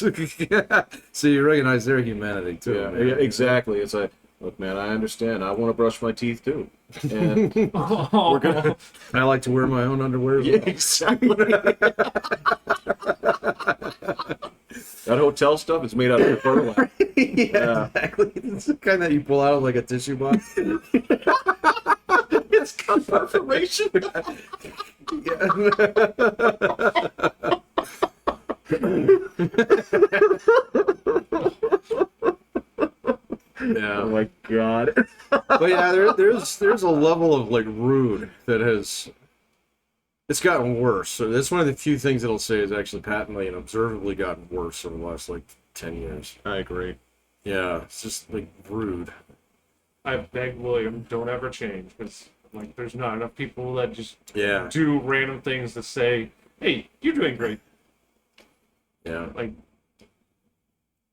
So you recognize their humanity too. Yeah, man. exactly. It's like, look, man, I understand. I want to brush my teeth too, and we're gonna. I like to wear my own underwear. Yeah, exactly. That hotel stuff is made out of burlap. Yeah, exactly. It's the kind that you pull out of like a tissue box. It's got perforation. Yeah. Oh my god. But yeah, there's a level of like rude that it's gotten worse. So that's one of the few things that'll say is actually patently and observably gotten worse over the last like 10 years. I agree. Yeah, it's just like rude. I beg William, don't ever change, because like there's not enough people that just Yeah. do random things to say, hey, you're doing great. Yeah.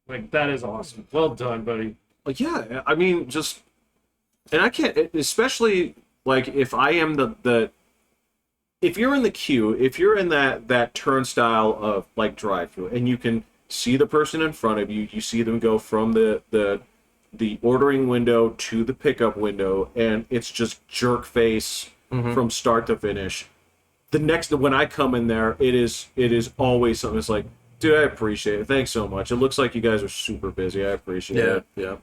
Like that is awesome. Well done, buddy. Like, yeah, I mean, just, and I can't, especially like if I am the if you're in the queue, if you're in that turnstile of like drive-through, and you can see the person in front of you, you see them go from the ordering window to the pickup window, and it's just jerk face from start to finish. The next, when I come in there, it is always something that's like, dude, I appreciate it. Thanks so much. It looks like you guys are super busy. I appreciate it. Yeah.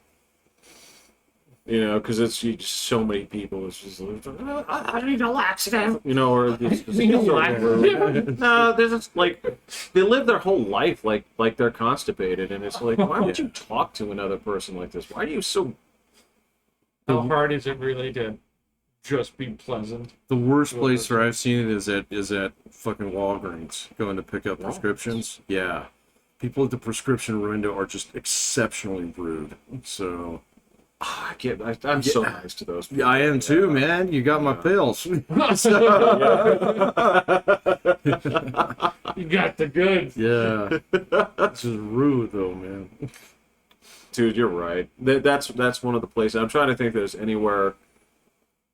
Because it's just so many people. It's just like, I need a laxative. Or it's just no, there's just like they live their whole life like they're constipated, and it's like, why would you talk to another person like this? Why are you so? How hard is it really to just be pleasant? The worst place where I've seen it is at fucking Walgreens going to pick up prescriptions. Yeah. People at the prescription window are just exceptionally rude. So I'm so nice to those people. yeah, I am too, man. You got my pills. You got the goods. Yeah. It's just rude though, man. Dude, you're right. That's one of the places. I'm trying to think if there's anywhere.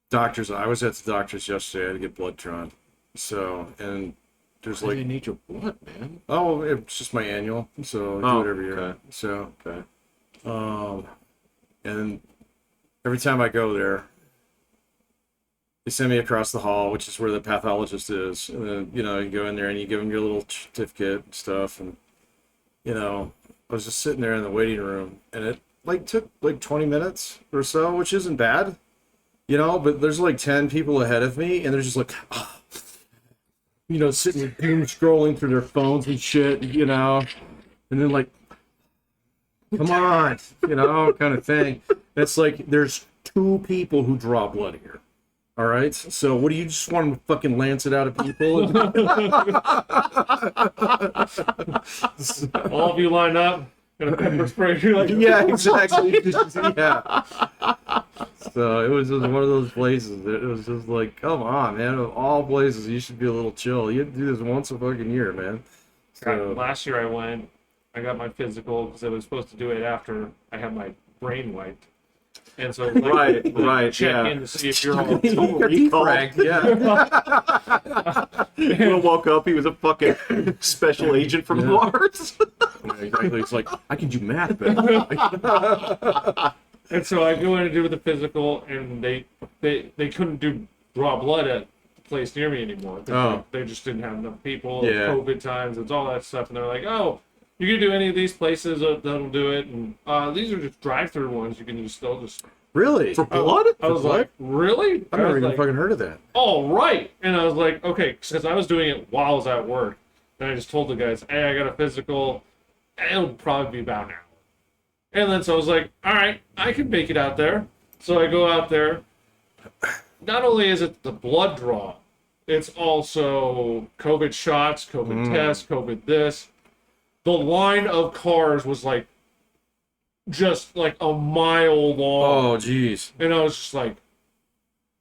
Doctors. I was at the doctor's yesterday. I had to get blood drawn. So, and there's Why do like, you need your blood, man? oh, it's just my annual. So I do it every year. Okay. So, Okay. and every time I go there, they send me across the hall, which is where the pathologist is. And then, you go in there and you give them your little certificate and stuff. And, I was just sitting there in the waiting room, and it like took like 20 minutes or so, which isn't bad, but there's like 10 people ahead of me, and they're just like, sitting doom scrolling through their phones and shit, and then like, come on, kind of thing. It's like there's 2 people who draw blood here. All right, so what do you just want to fucking lance it out of people? All of you line up, gonna pepper spray you like Yeah, exactly. Yeah. So it was just one of those places. It was just like, come on, man. Of all places, you should be a little chill. You do this once a fucking year, man. So Last year I went, I got my physical because I was supposed to do it after I had my brain wiped. And so like, right, check yeah. in to see if you're all Defrag, yeah. Will woke up, he was a fucking special agent from Mars. Yeah, exactly. It's like, I can do math better. And so I go in to do the physical, and they couldn't draw blood at the place near me anymore. They just didn't have enough people. Yeah. COVID times, it's all that stuff. And they're like, oh, you can do any of these places that'll do it. And these are just drive-through ones. You can still just. Really? For blood? I was like, really? I've never even fucking heard of that. Oh, right. And I was like, okay, because I was doing it while I was at work. And I just told the guys, hey, I got a physical. It'll probably be about an hour. And then so I was like, all right, I can make it out there. So I go out there. Not only is it the blood draw, it's also COVID shots, COVID tests, COVID this. The line of cars was like, just like a mile long. Oh, jeez. And I was just like,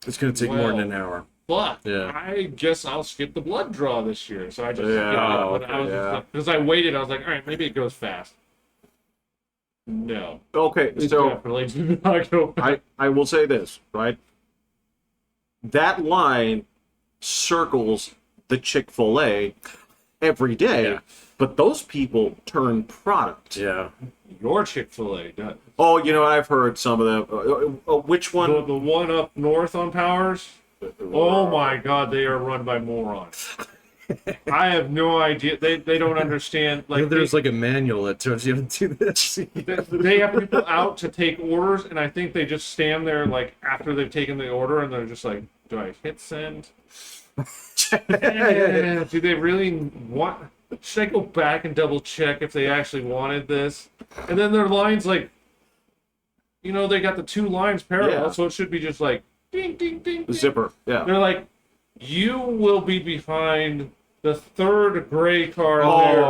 It's going to take more than an hour. but Yeah. I guess I'll skip the blood draw this year. So I just because I waited, I was like, all right, maybe it goes fast. No. Okay, It so definitely did not go fast. I will say this, right? That line circles the Chick-fil-A every day, Yeah. but those people turn product. Yeah. Your Chick-fil-A, not Oh, you know, I've heard some of them. Which one? the one up north on Powers. Oh my God, they are run by morons. I have no idea. They don't understand. Like There's like a manual that tells you how to do this. they have people out to take orders, and I think they just stand there like after they've taken the order, and they're just like, "Do I hit send? Do they really want? Should I go back and double check if they actually wanted this?" And then their lines like, they got the two lines parallel, Yeah. so it should be just like ding ding ding. The ding. zipper, yeah. They're like, you will be behind the third gray car Oh there.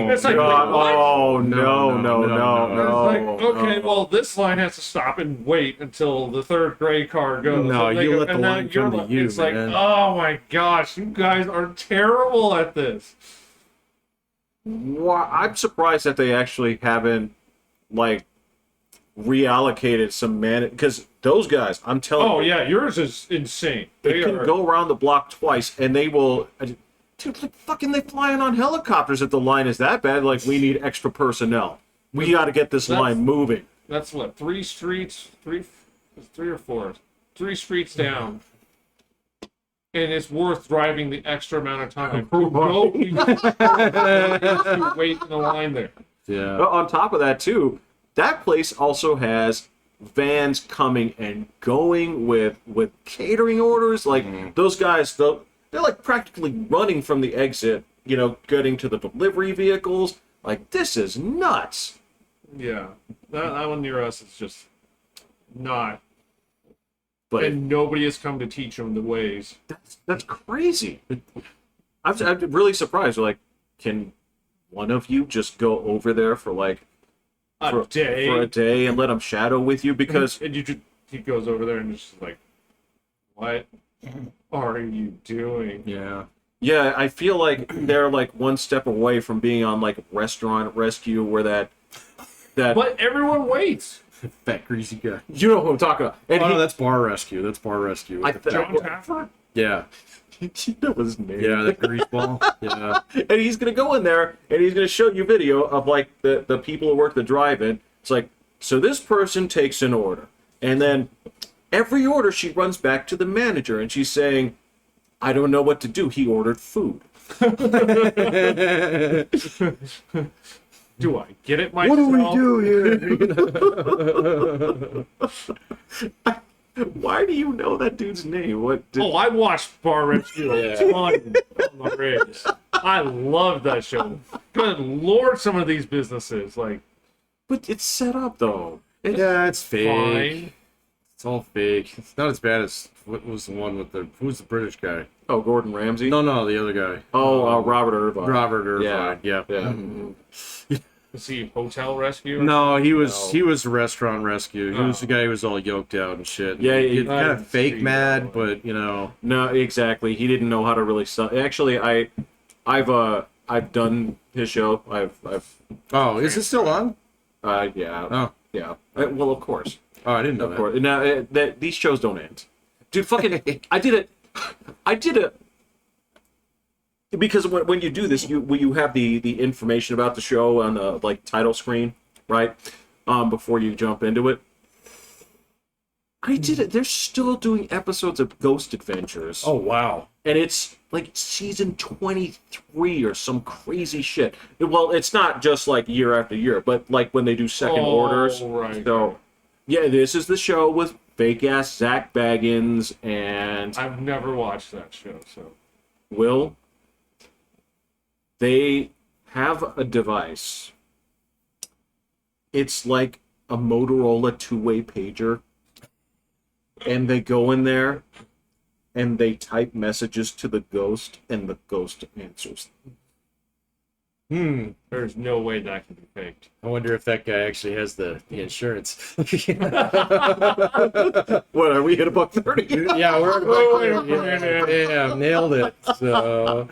my It's like, god! what? Oh no, No, no, no, no, no! It's like, okay, well, this line has to stop and wait until the third gray car goes. No, And they you go- let the and then line you're come to like- you, It's man. like, oh my gosh, you guys are terrible at this. I'm surprised that they actually haven't like reallocated some man, because those guys, I'm telling Oh you, yeah, yours is insane. they can go around the block twice and they will. Dude, like fucking, they flying on helicopters if the line is that bad. Like, we need extra personnel. We got to get this line moving. That's what, three or four, 3 streets down. And it's worth driving the extra amount of time to go to wait in the line there. Yeah. But on top of that, too, that place also has vans coming and going with catering orders. Like, those guys, they're like practically running from the exit, getting to the delivery vehicles. Like, this is nuts. Yeah, that one near us is just not. But And nobody has come to teach them the ways. that's crazy. I'm really surprised. Like, can one of you just go over there for like A day. for a day and let them shadow with you? Because And he goes over there and just like, what are you doing? Yeah. yeah, I feel like they're like one step away from being on like Restaurant Rescue, where that But everyone waits. Fat greasy guy. you know who I'm talking about. And Oh, no, that's Bar Rescue. That's Bar Rescue. John Taffer? Yeah. you know his name. Yeah, that grease ball. Yeah. And he's gonna go in there and he's gonna show you video of like the people who work the drive-in. It's like, so this person takes an order, and then every order she runs back to the manager and she's saying, I don't know what to do. He ordered food. Do I get it myself? What do we do here? Why do you know that dude's name? What? Did... Oh, I watched Bar Rescue a ton on the rigs. I love that show. Good Lord, some of these businesses, like, But it's set up though. Yeah, it's fake. fine. It's all fake. It's not as bad as what was the one with who's the British guy? Oh, Gordon Ramsay. No, the other guy. Oh, Robert Irvine. Robert Irvine. Yeah. Yeah. Is he Hotel Rescue? No, he was No. Restaurant Rescue. He was the guy who was all yoked out and shit. Yeah, he I kind of didn't fake see mad, that but No, exactly. He didn't know how to really sell. Actually, I've done his show. I've Oh, is it still on? yeah. Oh, Yeah. Well, of course. Oh, I didn't know Of that. course. Now these shows don't end, dude. Fucking, I did it because when you do this, you have the information about the show on the like title screen, right? Before you jump into it. I did it. They're still doing episodes of Ghost Adventures. Oh, wow. And it's like season 23 or some crazy shit. Well, it's not just like year after year, but like when they do second orders. Right. So, yeah, this is the show with fake ass Zach Baggins and I've never watched that show, so. Will. They have a device. It's like a Motorola two-way pager. And they go in there and they type messages to the ghost, and the ghost answers. There's no way that can be faked. I wonder if that guy actually has the insurance. What, are we at $1.30? Yeah, we're Wait a minute. yeah, nailed it. So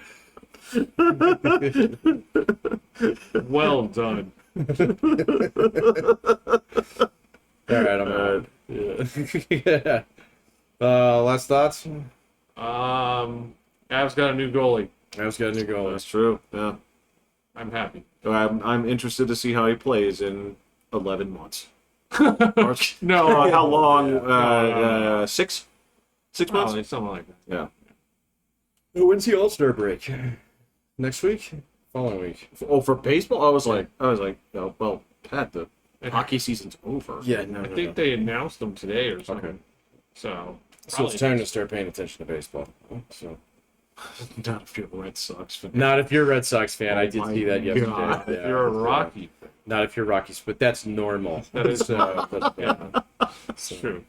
Well done. all right, I'm out. Yeah. Last thoughts? Av's got a new goalie. I was got a new goal. That's true. Yeah. I'm happy. I'm interested to see how he plays in 11 months. No, How long? No. 6? 6 months? Probably something like that. Yeah. When's the All-Star break? Next week? Following week? Oh, for baseball, I was like, oh, well, Pat, the hockey season's over. Yeah, no, I think they announced them today or something. Okay. So So it's time to start paying attention to baseball. So Not if you're a Red Sox fan. not if you're a Red Sox fan. I did my see that yesterday. God. if you're a Rocky fan. Not if you're Rockies, but that's normal. That is but, yeah. It's true.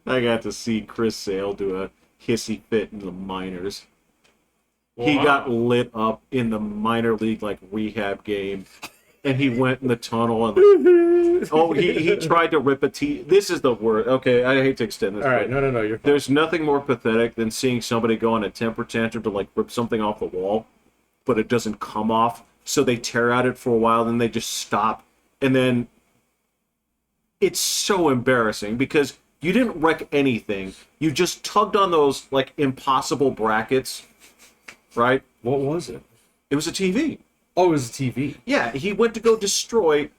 I got to see Chris Sale do a hissy fit in the minors. He Wow. got lit up in the minor league like rehab game, and he went in the tunnel and he tried to rip a tee. This is the word. Okay, I hate to extend this. All right, but no, you're fine. There's nothing more pathetic than seeing somebody go on a temper tantrum to like rip something off the wall, but it doesn't come off. So they tear at it for a while, then they just stop, and then it's so embarrassing because you didn't wreck anything. You just tugged on those like impossible brackets, right? What was it? It was a TV. Oh, it was a TV. Yeah, he went to go destroy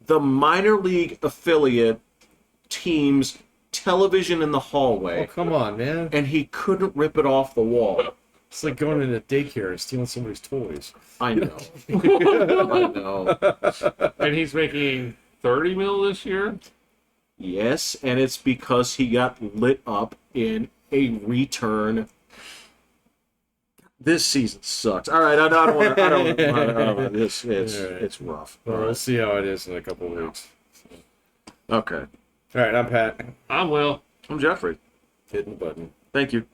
the minor league affiliate team's television in the Oh, hallway, come on, man. and he couldn't rip it off the wall. It's like going into daycare and stealing somebody's toys. I know. I know. And he's making 30 mil this year. Yes, and it's because he got lit up in a return. This season sucks. All right, I don't want this. It's rough. Well, we'll see how it is in a couple of weeks. Okay. All right, I'm Pat. I'm Will. I'm Jeffrey. Hitting the button. Thank you.